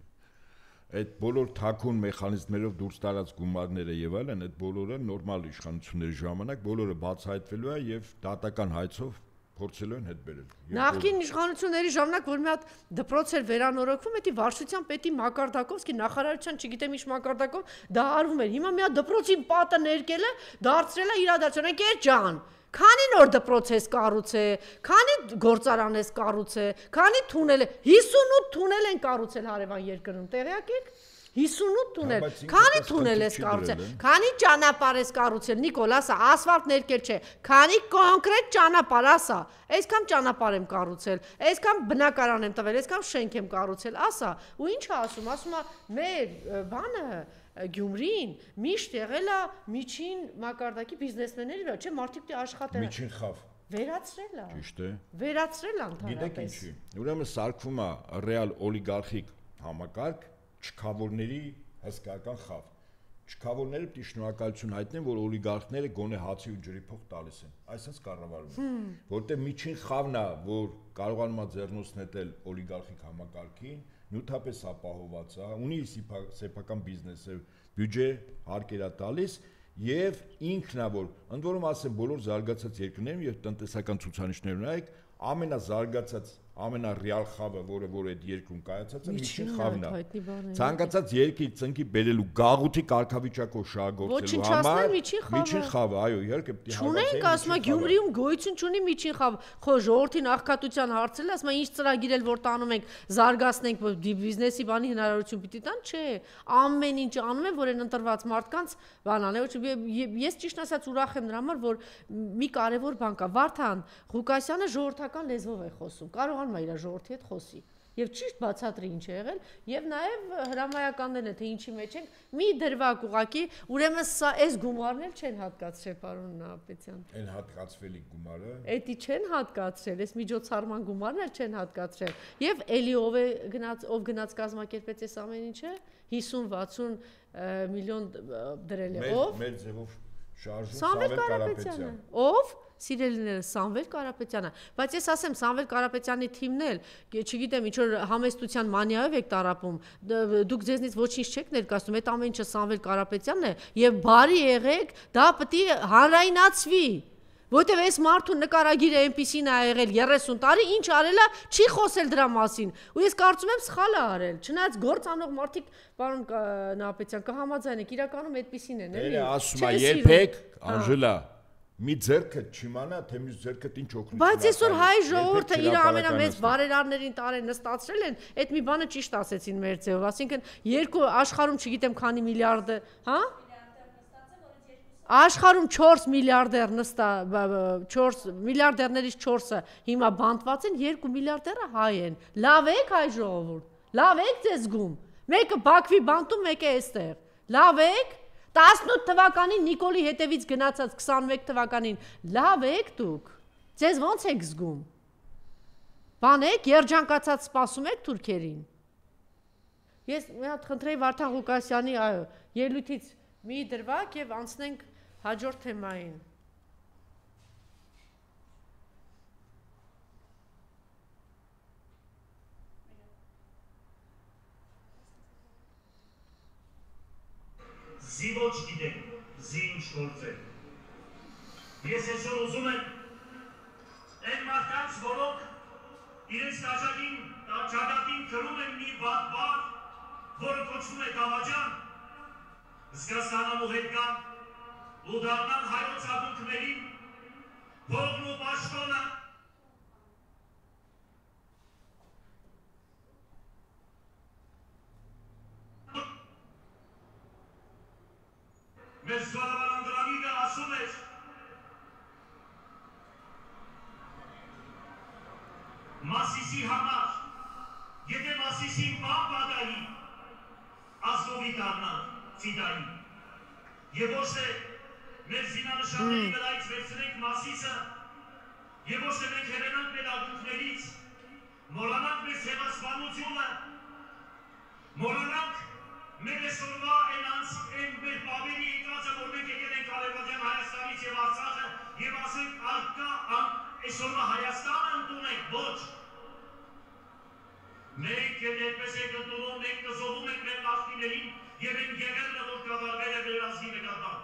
այդ բոլոր թաքուն մեխանիզմներով դուրս տարած գումարները եւ այլն, այդ բոլորը նորմալ իշխանությունների ժամանակ բոլորը բացահայտվելու է եւ դատական հայցով փորձելու են հետ բերել։ Նախկին իշխանությունների ժամանակ որ մի հատ դպրոց էր վերանորոգվում, էդի վարչության պետի մակարդակով, նախարարության չգիտեմ ինչ մակարդակով դա արվում էր։ Հիմա մի հատ դպրոցի պատը ներկել է, դարձրել է իրադարձություն, եկեր ջան։ Քանի նոր դպրոց ես կառուցել, քանի գործարան ես կառուցել, քանի թունել է, 58 թունել են կառուցել հարևան երկրում, տեղյակ եք։ 58 թունել, քանի թունել ես կառուցել, քանի ճանապարհ ես կառուցել, Նիկոլ, ասա, ասֆալտ ներկել չէ, քանի կոնկրետ ճանապարհ, ասա, այսքան ճանապարհ եմ կառուցել, այսքան բնակարան եմ տվել, այսքան շենք եմ կառուցել, ասա, ու ինչ է ասում, ասում է, մեր բանը Գյումրին միշտ եղել է միջին մակարդակի բիզնեսմենների վրա, չէ, մարդիկ դե աշխատել են։ Միջին խավ։ Վերացրել է։ Ճիշտ է։ Վերացրել է ընդհանրապես։ Գիտեք ինչի։ Ուրեմն սարքվում է ռեալ օլիգարխիկ համակարգ, չքավորների հսկայական խավ։ Չքավորները պիտի շնորհակալություն հայտնեն, որ օլիգարխները գոնե հացի ու ջրի փող տալիս են։ Այսպես կառավարում են։ Որտեղ միջին խավն է, որ կարողանում է ձեռնոց նետել օլիգարխիկ համակարգին, նյութապես ապահոված է, ունի սեփական բիզնես է, բյուջե հարկերա տալիս եւ ինքն է որ ընդ որում ասեմ բոլոր զարգացած երկրներում եւ տնտեսական ցուցանիշներում նայեք ամենազարգացած ամենառեալ խավը, որը որ այդ երկրում կայացած է, միջին խավն է։ Ցանկացած երկրի ծնկի բերելու գաղութի կարգավիճակով շահագործելու համար միջին խավը, այո, իհարկե պիտի չունենք, ասում է Գյումրիում գոյություն չունի միջին խավ։ Խո ժողովրդին աղքատության հարցել, ասում է ինչ ծրագիր էլ որ տանում ենք, զարգացնենք բիզնեսի բանի հնարավորություն պիտի տան, չէ։ Ամեն ինչ անում են, որ այն ընտրված մարդկանց բան անեն։ Ես ճիշտ ասած ուրախ եմ նրա համար, որ մի կարևոր բան կա։ Վարդան Ղուկասյանը ժողովրդական լեզվով է խոսում։ Կարողանում է իր ժողովրդի հետ խոսի։ Եվ ճիշտ բացատրի ինչ է եղել, եւ նաեւ հրամայականներն է թե ինչի մեջ ենք, մի դրվակ ուղակի, ուրեմն սա այս գումարն էլ չեն հատկացրել, պարոն Նահապետյան։ Այն հատկացվելի գումարը։ Էդի չեն հատկացրել, այս միջոցառման գումարն էլ չեն հատկացրել։ Եվ էլի ով գնաց կազմակերպեց այս ամեն ինչը, 50-60 միլիոն դրել է, ով։ Մեր ձևով շարժում Սամվել Կարապետյանը։ Ով։ Սիրելիները Սամվել Կարապետյանը, բայց ես ասեմ Սամվել Կարապետյանի թիմն էլ, չգիտեմ ինչ որ համեստության մանիայով եք տարապում, դուք ձեզնից ոչինչ չեք ներկայացնում, այդ ամեն ինչը Սամվել Կարապետյանն է եւ բարի եղեք, դա պետք է հանրայնացվի, որտեւ այս մարդու նկարագիրը այնպեսին է եղել 30 տարի, ինչ արելա, չի խոսել դրա մասին, ու ես կարծում եմ սխալ է արել, չնայած գործ անող մարդիկ, պարոն Նահապետյան, կհամաձայնեք, իրականում այդպեսին են, էլի։ Ասում եմ, երբեք, Անժելա, մի ձերքը չիմանա, թե մյուս ձերքը ինչ օգնություն։ Բայց այսօր հայ ժողովուրդը իր ամենամեծ բարերարներին տարեն նստացրել են, այդ մի բանը ճիշտ ասեցին մեր ձևով, ասինքն երկու աշխարհում չգիտեմ քանի միլիարդը, հա? Աշխարհում 4 միլիարդեր նստա, 4 միլիարդերներից 4-ը հիմա բանտված են, 2 միլիարդերը հայ են։ Լավ եք հայ ժողովուրդ, լավ եք ձեզ զգում։ Մեկը Բաքվի բանտում, մեկը այստեղ։ Լավ եք։ 18 թվականին Նիկոլի հետևից գնացած 21 թվականին լավ եք դուք, ձեզ ոնց եք զգում, բան եք, երջանկացած սպասում եք թուրքերին, ես մի հատ խնդրեի Վարդան Ղուկասյանի ելույթից մի դրվակ և անցնենք հաջորդ թեմային։ Զի ոչ գիտեք, զի ինչ գործել։ Ես այսօր ուզում եմ այն մարդկանց, որոնք իրենց ճակատին կրում են մի վատ բառ, որը կոչվում է դավաճան, զգաստանալու հետ կան ու դառնան հայոց ակունքներին, փողն ու պաշտոնը մեր զորավարան դրանիկը ասում էր Մասիսի համար, եթե Մասիսին բան բադայի, ազգովի դառնան ֆիդայի։ Եվ ոչ թե մեր զինանշանների վրայից վերցնենք Մասիսը, եւ ոչ թե մենք հեռանանք մեր ակունքներից, մոռանանք մեր ցեղասպանությունը, մոռանանք մեր այսօրվա այն մեր բաբերի եկածը, որ մենք եկել ենք Արևմտյան Հայաստանից եւ Արցախը եւ ասենք այսօրվա Հայաստանը ընդունենք, ոչ։ Մենք այդպես ենք ընդունում, մենք կզոհում ենք մեր նախնիներին եւ այն եղելը, որ կատարվել է վերածի նկատմամբ։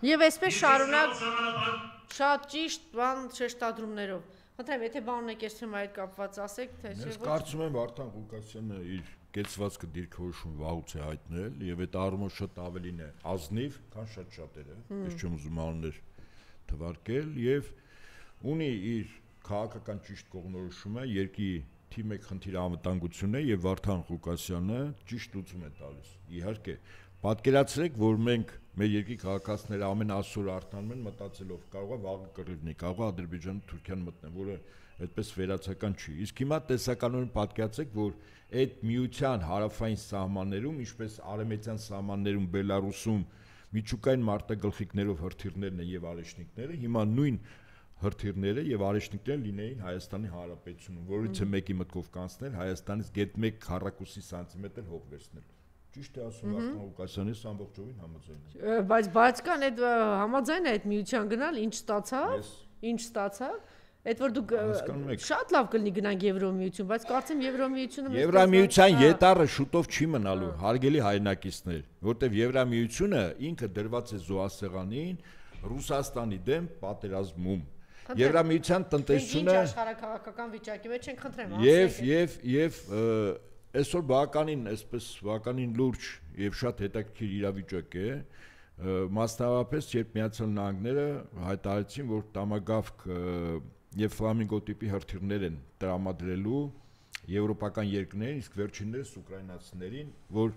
Եվ այսպես շարունակ շատ ճիշտ բան շեշտադրումներով։ Խնդրեմ, եթե բան ունեք այս թեմայի հետ կապված ասեք, թե չէ՞ ոչ։ Ես կարծում եմ Վարդան Ղուկասյանը իր կեցվածքը դիրքորոշում վաղուց է հայտնել եւ այդ առումով շատ ավելին է ազնիվ, քան շատ շատերը։ Ես չեմ ուզում անուններ թվարկել եւ ունի իր քաղաքական ճիշտ կողմնորոշումը, երկի թիմ եք խնդիր անվտանգությունն է եւ Վարդան Ղուկասյանը ճիշտ լուծում է տալիս։ Իհարկե, պատկերացրեք, որ մենք մեր երկրի քաղաքացիները ամեն ասուր արտանում են մտածելով կարող է վաղը կռիվնի, կարող է Ադրբեջանը Թուրքիան մտնեն, որը այդպես վերացական չի։ Իսկ հիմա տեսականորեն պատկերացրեք, որ այդ միության հարավային սահմաններում, ինչպես արևմտյան սահմաններում Բելարուսում միջուկային մարտագլխիկներով հրթիռներն են եւ արեշնիկները, հիմա նույն հրթիռները եւ արեշնիկները լինեին Հայաստանի Հանրապետությունում, որից է մեկի մտքով կանցնել Հայաստանից գետ 1 քառակուսի սանտիմետր հող վերցնել։ Ճիշտ է ասում Վարդան Ղուկասյանից ամբողջովին համաձայն եմ։ Բայց կան այդ համաձայն է այդ միության գնալ, ինչ ստացավ, ինչ ստացավ, այդ որ դուք շատ լավ կլինի գնանք Եվրոմիություն, բայց կարծեմ Եվրոմիությունը Եվրամիության ետառը շուտով չի մնալու, հարգելի հայրենակիցներ, որտեվ Եվրամիությունը ինքը դրված է զոհասեղանին Ռուսաստանի դեմ պատերազմում։ Եվրամիության տնտեսությունը ինչ աշխարհակաղակական վիճակի մեջ են, խնդրեմ, եւ այսօր բավականին լուրջ եւ շատ հետաքրքիր իրավիճակ է, մասնավորապես երբ Միացյալ Նահանգները հայտարարեցին, որ տամագավք եւ ֆլամինգո տիպի հրթիռներ են տրամադրելու եվրոպական երկրներին, իսկ վերջիններս ուկրաինացիներին, որ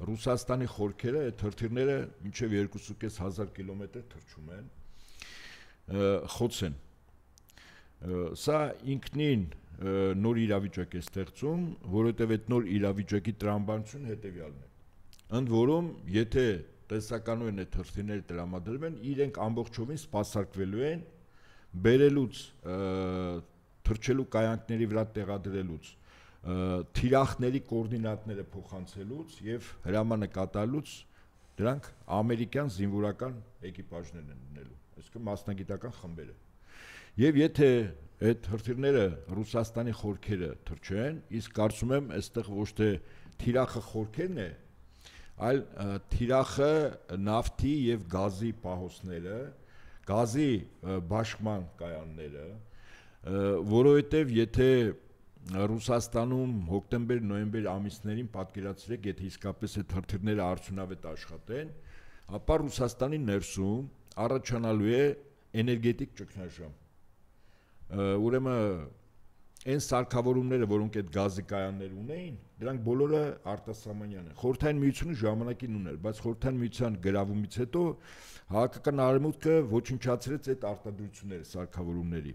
Ռուսաստանի խորքերը այդ հրթիռները մինչեւ 2.500 կիլոմետր թռչում են, խոց են։ Սա ինքնին նոր իրավիճակ է ստեղծում, որովհետև այդ նոր իրավիճակի տրամաբանությունը հետևյալն է։ Ընդ որում, եթե տեսականորեն այդ հրթիռները տրամադրվեն, իրենք ամբողջովին սպասարկվելու են բերելուց, թռչելու կայանքների վրա տեղադրելուց, թիրախների կոորդինատները փոխանցելուց եւ հրամանը կատարելուց դրանք ամերիկյան զինվորական էկիպաժներ են լինելու, այսինքն մասնագիտական խմբերը։ Եվ եթե այդ հրթիռները Ռուսաստանի խորքերը թռչեն, իսկ կարծում եմ այստեղ ոչ թե թիրախը խորքերն է, այլ թիրախը նավթի եւ գազի պահոցները, գազի բաշխման կայանները, որովհետեւ եթե Ռուսաստանում հոկտեմբեր-նոյեմբեր ամիսներին պատկերացրեք, եթե իսկապես այդ հրթիռները արդյունավետ աշխատեն, ապա Ռուսաստանի ներսում առաջանալու է էներգետիկ ճգնաժամ։ Ուրեմն այն սարքավորումները, որոնք այդ գազի կայաններ ունեին, դրանք բոլորը արտասահմանյան են։ Խորհրդային Միությունը ժամանակին ուներ, բայց Խորհրդային Միության գրավումից հետո հայկական արևմուտքը ոչնչացրեց այդ արտադրությունները սարքավորումների։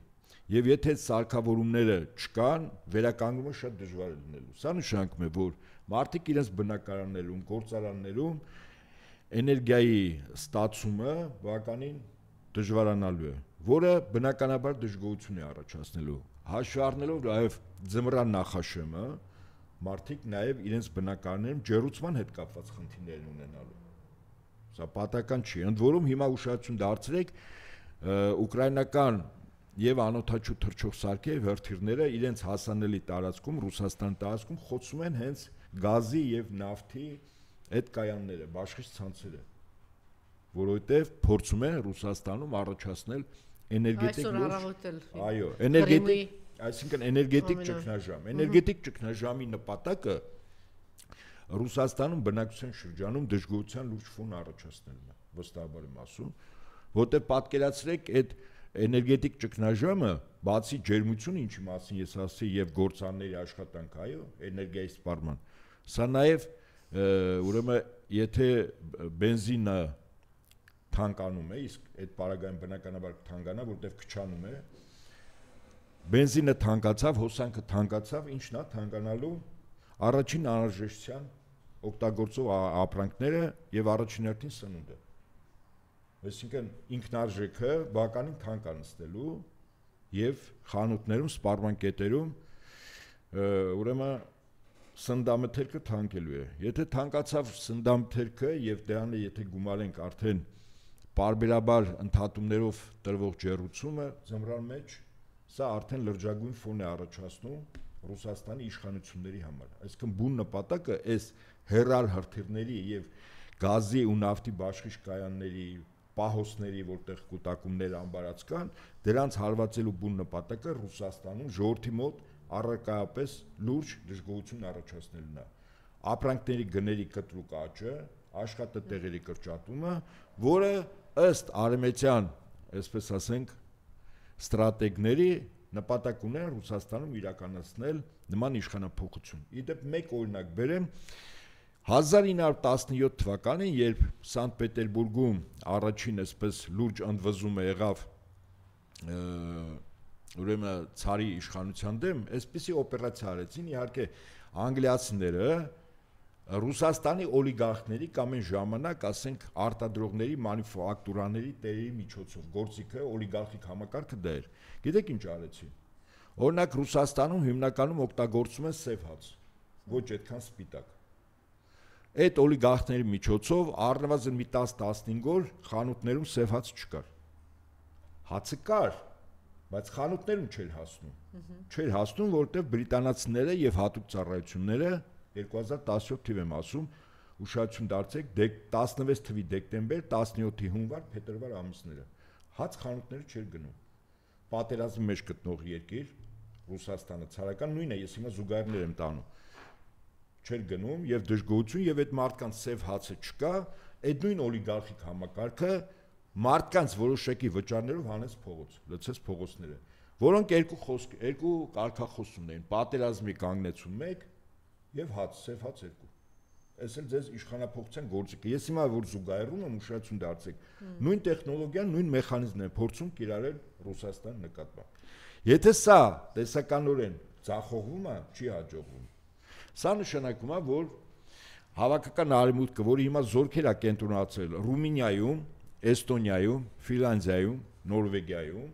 Եվ եթե այդ սարքավորումները չկան, վերականգնումը շատ դժվար է լինելու։ Սա նշանակում է, որ մարդիկ իրենց բնակարաններում, գործարաններում էներգիայի ստացումը բավականին դժվարանալու է, որը բնականաբար դժգոհություն է առաջացնելու։ Հաշվի առնելով նաև ձմռան նախաշեմը, մարդիկ նաև իրենց բնակարաններում ջեռուցման հետ կապված խնդիրներ ունենալու։ Սա պատահական չի։ Ընդ որում հիմա ուշադրություն դարձրեք ուկրաինական եւ անօթաչու թռչող սարքեր հրթիռները իրենց հասանելի տարածքում, Ռուսաստանի տարածքում խոցում են հենց գազի եւ նավթի այդ կայանները, բաշխիչ ցանցերը, որովհետեւ փորձում են Ռուսաստանում առաջացնել էներգետիկ այո, էներգետիկ, այսինքն էներգետիկ ճգնաժամ։ Էներգետիկ ճգնաժամի նպատակը Ռուսաստանում բնակչության շրջանում դժգոհության լուրջ ֆոն առաջացնելն է, վստահաբար եմ ասում, որտեղ պատկերացրեք այդ էներգետիկ ճգնաժամը, բացի ջերմություն, ինչի մասին ես ասացի, եւ գործարանների աշխատանք, այո, էներգիայի սպառման, սա նաեւ ուրեմն եթե բենզինը թանկանում է, իսկ այդ պարագայում բնականաբար թանկանա, որտեղ քչանում է, բենզինը թանկացավ, հոսանքը թանկացավ, ինչն է թանկանալու առաջին անհրաժեշտության օգտագործող ապրանքները եւ առաջին հերթին սնունդը։ Այսինքն ինքնարժեքը բավականին թանկանստելու եւ խանութներում, սպառման կետերում ուրեմն սննդամթերքը թանկելու է։ Եթե թանկացավ սննդամթերքը եւ դրանը եթե գումարենք արդեն պարբերաբար ընդհատումներով տրվող ջեռուցումը ձմռան մեջ, սա արդեն լրջագույն ֆոն է առաջացնում Ռուսաստանի իշխանությունների համար։ Այսինքն բուն նպատակը այս հերար հրթիռների եւ գազի ու նավթի բաշխիչ կայանների պահոցների, որտեղ կուտակումներ ամբարած կան, դրանց հարվածելու բուն նպատակը Ռուսաստանում ժողովրդի մոտ առարկայապես լուրջ դժգոհություն առաջացնելն է։ Ապրանքների գների կտրուկ աճը, աշխատատեղերի կրճատումը, որը ըստ արևմտյան, այսպես ասենք, ստրատեգների նպատակ ունեն Ռուսաստանում իրականացնել նման իշխանափոխություն։ Իդեպ մեկ օրինակ բերեմ 1917 թվականին, երբ Սանտ Պետերբուրգում առաջին այսպես լուրջ ընդվզումը եղավ ուրեմն ցարի իշխանության դեմ, այսպիսի օպերացիա արեցին, իհարկե անգլիացիները Ռուսաստանի օլիգարխների կամ այն ժամանակ, ասենք, արտադրողների, մանուֆակտուրաների տերերի միջոցով գործիքը օլիգարխիկ համակարգը դա էր։ Գիտեք ինչ արեցին։ Օրինակ Ռուսաստանում հիմնականում օգտագործում են սև հաց, ոչ այդքան սպիտակ։ Այդ օլիգարխների միջոցով առնվազն մի 10-15 օր խանութներում սև հաց չկար։ Հացը կար, բայց խանութներում չէր հասնում։ Չէր հասնում, որովհետև բրիտանացիները եւ հատուկ ծառայությունները 2017 թիվ եմ ասում, ուշադրություն դարձեք 16 թվականի դեկտեմբեր, 17-ի հունվար, փետրվար ամիսները։ Հաց խանութները չէր գնում։ Պատերազմի մեջ գտնող երկիր, Ռուսաստանը ցարական նույնը, ես հիմա զուգահեռներ եմ տանում։ Չէր գնում եւ դժգոհություն եւ այդ մարդկանց սև հացը չկա, այդ նույն օլիգարխիկ համակարգը մարդկանց որոշակի վճարներով հանեց փողոց, լցեց փողոցները, որոնք երկու կարգախոս ունեն, պատերազմի կանգնեցում մեկ եւ հաց, սև հաց երկու։ Այս էլ ձեզ իշխանափոխության գործիք է։ Ես հիմա որ զուգահեռում եմ, ուշադրություն դարձեք, նույն տեխնոլոգիան, նույն մեխանիզմն է փորձում կիրառել Ռուսաստանի նկատմամբ։ Եթե սա տեսականորեն ձախողվում է, չի հաջողվում։ Սա նշանակում է, որ հավաքական արևմուտքը, որը հիմա զորքեր է կենտրոնացրել Ռումինիայում, Էստոնիայում, Ֆինլանդիայում, Նորվեգիայում,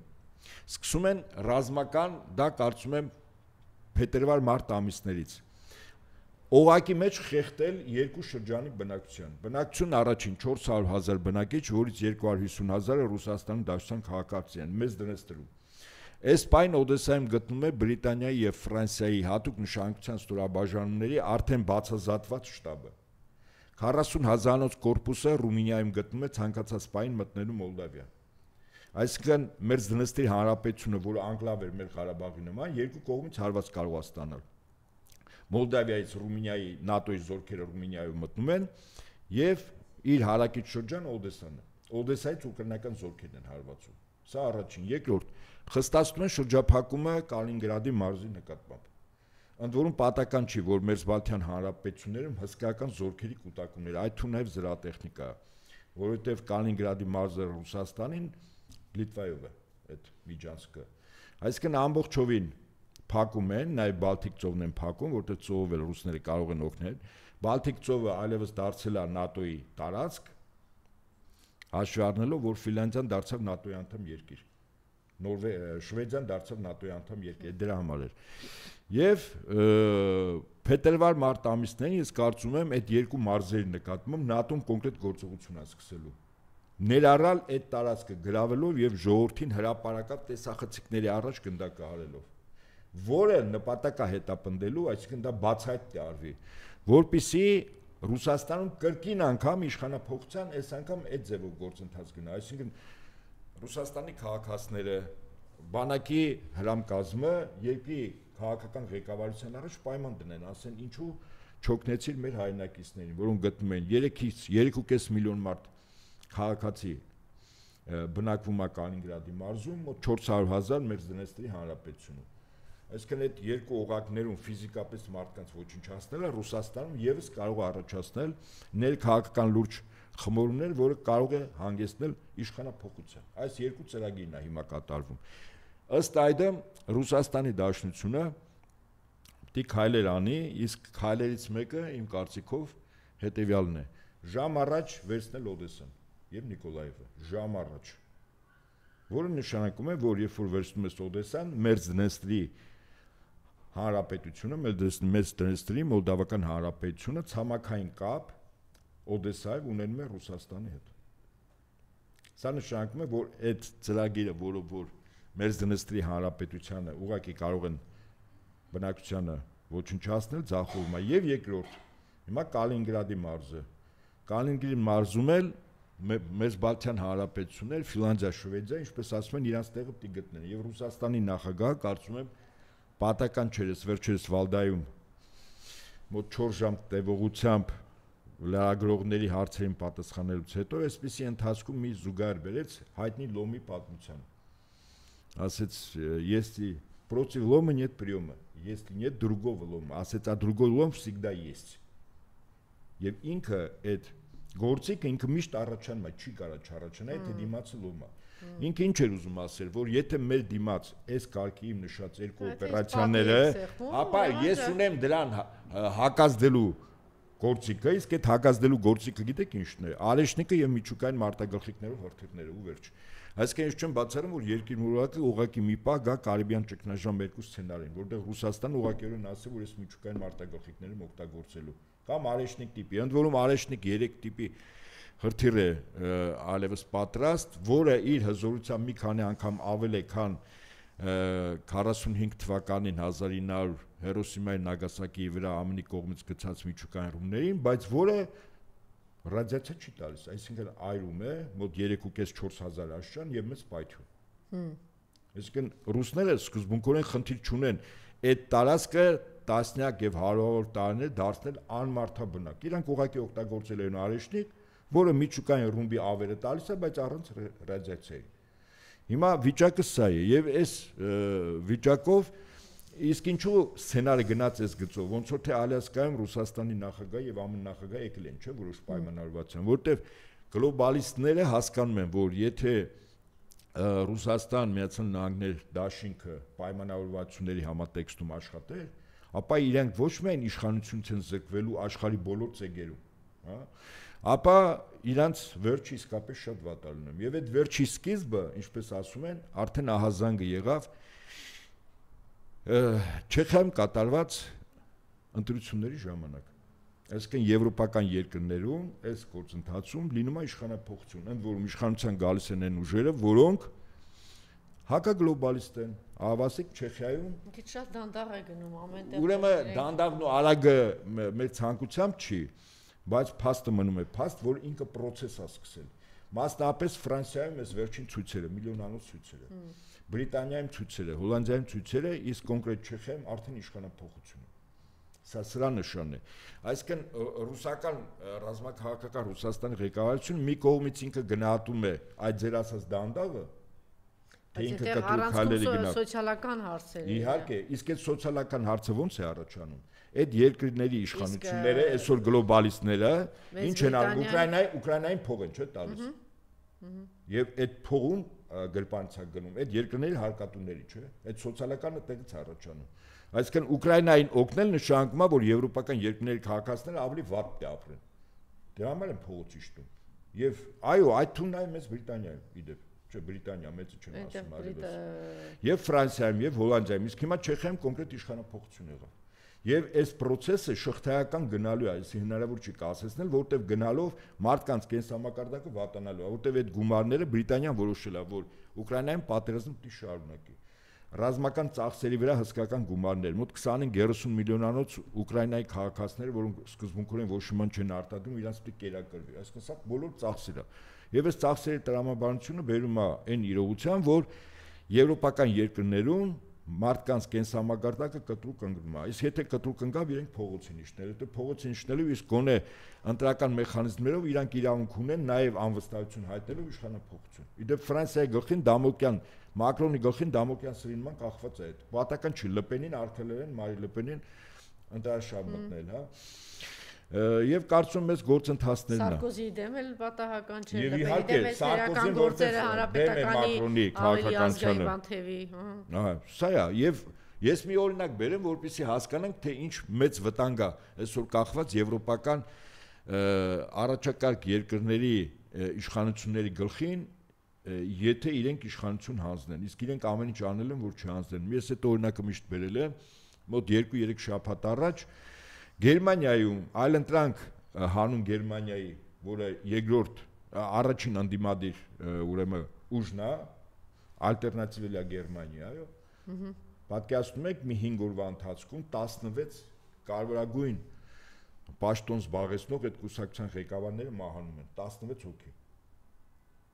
սկսում են ռազմական, դա կարծում եմ փետրվար-մարտ ամիսներից օղակի մեջ խեղդել երկու շրջանի բնակչության։ Բնակչությունն առաջին 400,000 բնակիչ, որից 250,000-ը Ռուսաստանի Դաշնության քաղաքացի են, մեծ դնեստրում։ Այս պայն Օդեսայում գտնվում է Բրիտանիայի եւ Ֆրանսիայի հատուկ նշանակության ստորաբաժանումների արդեն բացազատված շտաբը։ 40,000-անոց կորպուսը Ռումինիայում գտնվում է ցանկացած պայն մտնելու Մոլդավիա։ Այսինքն մեր Դնեստրի հանրապետությունը, որը անկլավ էր մեր Ղարաբաղի նման, երկու կողմից հարված կարող է ստանալ։ Մոլդավիայից Ռումինիայի ՆԱՏՕ-ի զորքերը Ռումինիայում մտնում են եւ իր հարակից շրջան Օդեսան է։ Օդեսայից ուկրաինական զորքերն են հարվածում։ Սա առաջին, երկրորդ, խստացնում են շրջափակումը Կալինինգրադի մարզի նկատմամբ։ Ընդ որում պատահական չի, որ մեր Բալթյան հանրապետություններում հսկայական զորքերի կուտակումներ, այդ թվում նաեւ զրահտեխնիկա, որովհետեւ Կալինինգրադի մարզը Ռուսաստանին Լիտվայով է այդ միջանցքը։ Այսինքն ամբողջովին փակում են, նաև Բալթիկ ծովն են փակում, որտեղ ծովով էլ ռուսները կարող են օգնել։ Բալթիկ ծովը այլևս դարձել է ՆԱՏՕ-ի տարածք, հաշվի առնելով, որ Ֆինլանդիան դարձավ ՆԱՏՕ-ի անդամ երկիր։ Շվեդիան դարձավ ՆԱՏՕ-ի անդամ երկիր, դրա համար էր։ Եվ փետրվար-մարտ ամիսներին ես կարծում եմ այդ երկու մարզերի նկատմամբ ՆԱՏՕ-ն կոնկրետ գործողություն է սկսելու։ Ներառալ այդ տարածքը գրավելով եւ ժողովրդին հրապարակած տեսախցիկների առաջ գնդակահարելով, որը նպատակը հետապնդելու, այսինքն դա բացահայտ արվի, որպեսզի Ռուսաստանում կրկին անգամ իշխանափոխության այս անգամ այդ ձևով գործընթաց գնա, այսինքն Ռուսաստանի քաղաքացիները, բանակի հրամկազմը երկրի քաղաքական ղեկավարության առաջ պայման դնեն, ասեն ինչու չօգնեցիր մեր հայրենակիցներին, որոնք գտնում են 3.5 միլիոն մարդ քաղաքացի բնակվում է Կալինինգրադի մարզում, մոտ 400,000 մեր Դնեստրի հանրապետությունում։ Այսինքն այդ երկու օղակներում ֆիզիկապես մարդկանց ոչնչացնելը Ռուսաստանում եւս կարող է առաջացնել ներքաղաքական լուրջ խմորումներ, որը կարող է հանգեցնել իշխանափոխության։ Այս երկու ծրագիրն է հիմա կատարվում։ Ըստ այդմ Ռուսաստանի Դաշնությունը պիտի քայլեր անի, իսկ քայլերից մեկը իմ կարծիքով հետեւյալն է. ժամ առաջ վերցնել Օդեսան եւ Նիկոլաևը, ժամ առաջ, որը նշանակում է, որ երբ որ վերցնում ես Օդեսան, մեր Դնեստրի հանրապետությունը, մեր Դնեստրի Մոլդավական հանրապետությունը ցամաքային կապ Օդեսայով ունենում է Ռուսաստանի հետ։ Սա նշանակում է, որ այդ ծրագիրը, որը որ մեր Դնեստրի հանրապետությանը ուղղակի կարող են բնակչությանը ոչնչացնել, ձախողում է։ Եվ երկրորդ, հիմա Կալինինգրադի մարզը։ Կալինինգրադի մարզում էլ մեր Բալթյան հանրապետություններ, Ֆինլանդիա, Շվեդիա, ինչպես ասում են, իրենց տեղը պիտի գտնեն։ Եվ Ռուսաստանի նախագահը կարծում եմ պատական չէր, վերջերս Վալդայում մոտ 4 ժամ տևողությամբ լրագրողների հարցերին պատասխանելուց հետո այսպիսի ընթացքում մի զուգահեռ բերեց հայտնի Լոմի պատմության։ Ասեց, если против лома нет приема, если нет другого лома, ասեց, а другой лом всегда есть։ Եվ ինքը այդ գործիքը ինքը միշտ առաջանում է, չի կարող չառաջանալ, թե դիմացը լոմա։ Ինքը ինչ էր ուզում ասել, որ եթե մեր դիմաց այս կարգի իմ նշած երկու օպերացիաները, ապա ես ունեմ դրան հակազդելու գործիքը, իսկ այդ հակազդելու գործիքը գիտեք ինչն է, Արեշնիկը եւ միջուկային մարտագլխիկներով հրթիռները ու վերջ։ Այսինքն ես չեմ բացառում, որ երկիր մուրակը ուղակի մի պահ գա Կարիբյան ճգնաժամ 2 սցենարին, որտեղ Ռուսաստանը ուղղակիորեն ասի, որ այս միջուկային մարտագլխիկներում օգտագործելու կամ Արեշնիկ տիպի, ընդ որում Արեշնիկ 3 տիպի հրթիռ է այլևս պատրաստ, որը իր հզորությամբ մի քանի անգամ ավել է, քան 45 թվականին 1900 Հիրոսիմայի Նագասակիի վրա ԱՄՆ-ի կողմից գցած միջուկային ռումբներին, բայց որը ռադիացիա չի տալիս, այսինքն այրում է մոտ 3.5-4,000 աշճան եւ մեծ պայթյուն։ Այսինքն ռուսները սկզբունքորեն խնդիր չունեն այդ տարածքը տասնյակ եւ հարյուրավոր տարիներ դարձնել անմարդաբնակ։ Իրանք ուղղակի օգտագործել են Արեշնիկ, որը միջուկային ռումբի ավերը տալիս է, բայց առանց ռադիացիայի։ Հիմա վիճակը սա է եւ այս վիճակով իսկ ինչու սցենարը գնաց այս գծով, ոնց որ թե Ալյասկայում Ռուսաստանի նախագահ եւ ԱՄՆ նախագահ եկել են, չէ, որոշ պայմանավորվածության, որտեղ գլոբալիստները հասկանում են, որ եթե Ռուսաստան, Միացյալ Նահանգներ, Դաշինքը պայմանավորվածությունների համատեքստում աշխատել, ապա իրենք ոչ միայն իշխանություն չեն զրկվելու աշխարհի բոլոր ցեգերում, հա, ապա իրանց վերջը իսկապես շատ վատ է լինում։ Եվ այդ վերջի սկիզբը, ինչպես ասում են, արդեն ահազանգը եղավ Չեխիայում կատարված ընտրությունների ժամանակ։ Այսինքն եվրոպական երկրներում այս գործընթացում լինում է իշխանափոխություն, ընդ որում իշխանության գալիս են այն ուժերը, որոնք հակագլոբալիստ են, ավասիկ Չեխիայում։ Քիչ շատ դանդաղ է գնում ամենտեղ։ Ուրեմն դանդաղն ու արագը մեր ցանկությամբ չի, բայց փաստը մնում է փաստ, որ ինքը process է սկսել։ Մասնավորապես Ֆրանսիայում այս վերջին ցույցերը, միլիոնանոց ցույցերը, Բրիտանիայում ցույցերը, Հոլանդիայում ցույցերը, իսկ կոնկրետ Չեխիայում արդեն իշխանափոխություն է։ Սա սրա նշանն է։ Այսինքն ռուսական ռազմաքաղաքական Ռուսաստանի ղեկավարությունը մի կողմից ինքը գնահատում է այդ ձեր ասած դանդաղը, թե ինքը կտրուկ քայլերի գնա։ Սոցիալական հարցեր։ Իհարկե, իսկ այդ սոցիալական հարցը ո՞նց է առաջանում։ Այդ երկրների իշխանությունները, այսօր գլոբալիստները, ինչ են անում Ուկրաինային փող են, չէ՞ տալիս։ Եվ այդ փողում գրպանցա գնում, այդ երկրների հարկատուների, չէ՞։ Այդ սոցիալականը տեղից առաջանում։ Այսինքն Ուկրաինային օգնել նշանակում է, որ եվրոպական երկրների քաղաքացիները ավելի վատ դե ապրեն։ Դրա համար են փողոց իշտում։ Եվ այո, այդ թունն այ մեծ Բրիտանիայում, իդեպ, չէ, Բրիտանիա մեծը չեմ ասում այլևս։ Եվ Ֆրանսիայում, եւ Հոլանդիայում, իսկ հիմա Չեխիայում կոնկրետ իշխանափոխություն եղավ։ Եվ այս process-ը շղթայական գնալու է, այսինքն հնարավոր չի կասեցնել, որտեղ գնալով մարդկանց կենսամակարդակը վատանալու է, որտեղ այդ գումարները Բրիտանիան որոշել է, որ Ուկրաինայում պատերազմ պիտի շարունակի։ Ռազմական ծախսերի վրա հսկական գումարներ, մոտ 25-30 միլիոնանոց Ուկրաինայի քաղաքացիներ, որոնք սկզբունքորեն ոչ ոք չեն արտադրում, իրանց պիտի կերակրվի։ Այսինքն սա բոլոր ծախսեր է։ Եվ այս ծախսերի տրամաբանությունը բերում է այն իրողության, որ եվրոպական երկրներում մարդկանց կենսամակարդակը կտրուկ ընկնում է։ Իսկ եթե կտրուկ ընկավ, իրենք փողոցին իջնել, հետո փողոցին իջնելու իսկ գոնե ընտրական մեխանիզմներով իրանք իրավունք ունեն նաև անվստահություն հայտնելով իշխանափոխություն։ Իդեպ Ֆրանսիայի գլխին Դամոկյան, Մակրոնի գլխին Դամոկյան սրինման կախված է այդ։ Պատական չի Լպենին արգելել են, Մարի Լպենին ընտրաշավ մտնել, հա։ Եվ կարծում եմ այս գործընթացներն է։ Սարկոզիի դեմ էլ պատահական չէ, Եվ իհարկե Սարկոզին գործերը հանրապետականի ազգային բանթևի, Ահա, սա է, եւ ես մի օրինակ բերեմ, որպեսզի հասկանանք, թե ինչ մեծ վտանգ է այսօր կախված եվրոպական առաջակարգ երկրների իշխանությունների գլխին, եթե իրենք իշխանություն հանձնեն, իսկ իրենք ամեն ինչ անել են, որ չհանձնեն։ Ես այդ օրինակը միշտ բերել եմ, մոտ 2-3 շաբաթ առաջ Գերմանիայում այլընտրանք հանուն Գերմանիայի, որը երկրորդ առաջին անդիմադիր ուրեմն ուժն է, ալտերնատիվը լա Գերմանիա, այո։ Պատկերացնում եք մի 5 օրվա ընթացքում 16 կարևորագույն պաշտոն զբաղեցնող այդ կուսակցության ղեկավարները մահանում են, 16 հոգի։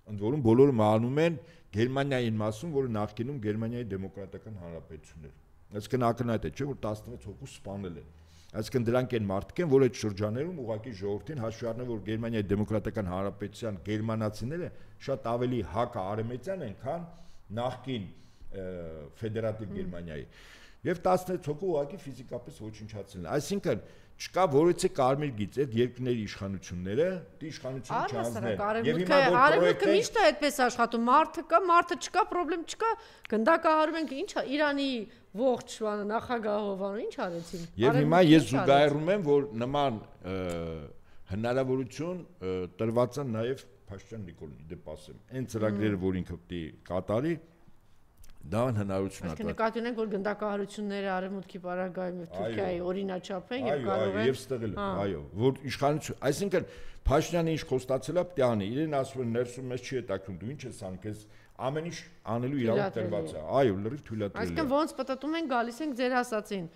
Ընդ որում բոլորը մահանում են Գերմանիայի մասում, որը նախկինում Գերմանիայի դեմոկրատական հանրապետությունն էր։ Այսինքն ակնհայտ է, չէ՞, որ 16 հոգու սպանել են։ Այսինքն դրանք են մարդիկ են, որ այդ շրջաներում ուղղակի ժողովրդին հաշվի առնել, որ Գերմանիայի դեմոկրատական հանրապետության գերմանացիները շատ ավելի հակաարեմետյան են, քան նախկին ֆեդերատիվ Գերմանիայի։ Եվ 16 հոգու ուղղակի ֆիզիկապես ոչնչացել են։ Այսինքն չկա որոցի կարմիր գիծ այդ երկրների իշխանությունները դի իշխանություն չանձնեն։ Եվ հիմա որ արևմուտքը միշտ է այդպես աշխատում, մարդը կա, մարդը չկա, խնդրեմ չկա, գնդակահարում ենք, ի՞նչ է Իրանի ողջ նախագահովանը ինչ արեցին։ Եվ հիմա ես զուգահեռում եմ, որ նման հնարավորություն տրված է նաև Փաշինյան Նիկոլին, դեպ ասեմ, այն ծրագրերը, որ ինքը պիտի կատարի, դա հնարավորություն է։ Նկատի ունենք, որ գնդակահարությունները արևմուտքի պարագայում եւ Թուրքիայի օրինաչափ են եւ կարող են եւ ստեղել, այո, որ իշխանություն, այսինքն Փաշինյանը ինչ խոստացել է, պիտի անի, իրեն ասում են ներսում մեզ չի հետաքրքրում, դու ինչ ես անում, քեզ ամեն ինչ անելու իրավունք տրված է, այո, լրիվ թույլատրելի է։ Այսինքն ոնց պատտում են գալիս ենք ձեր ասածին,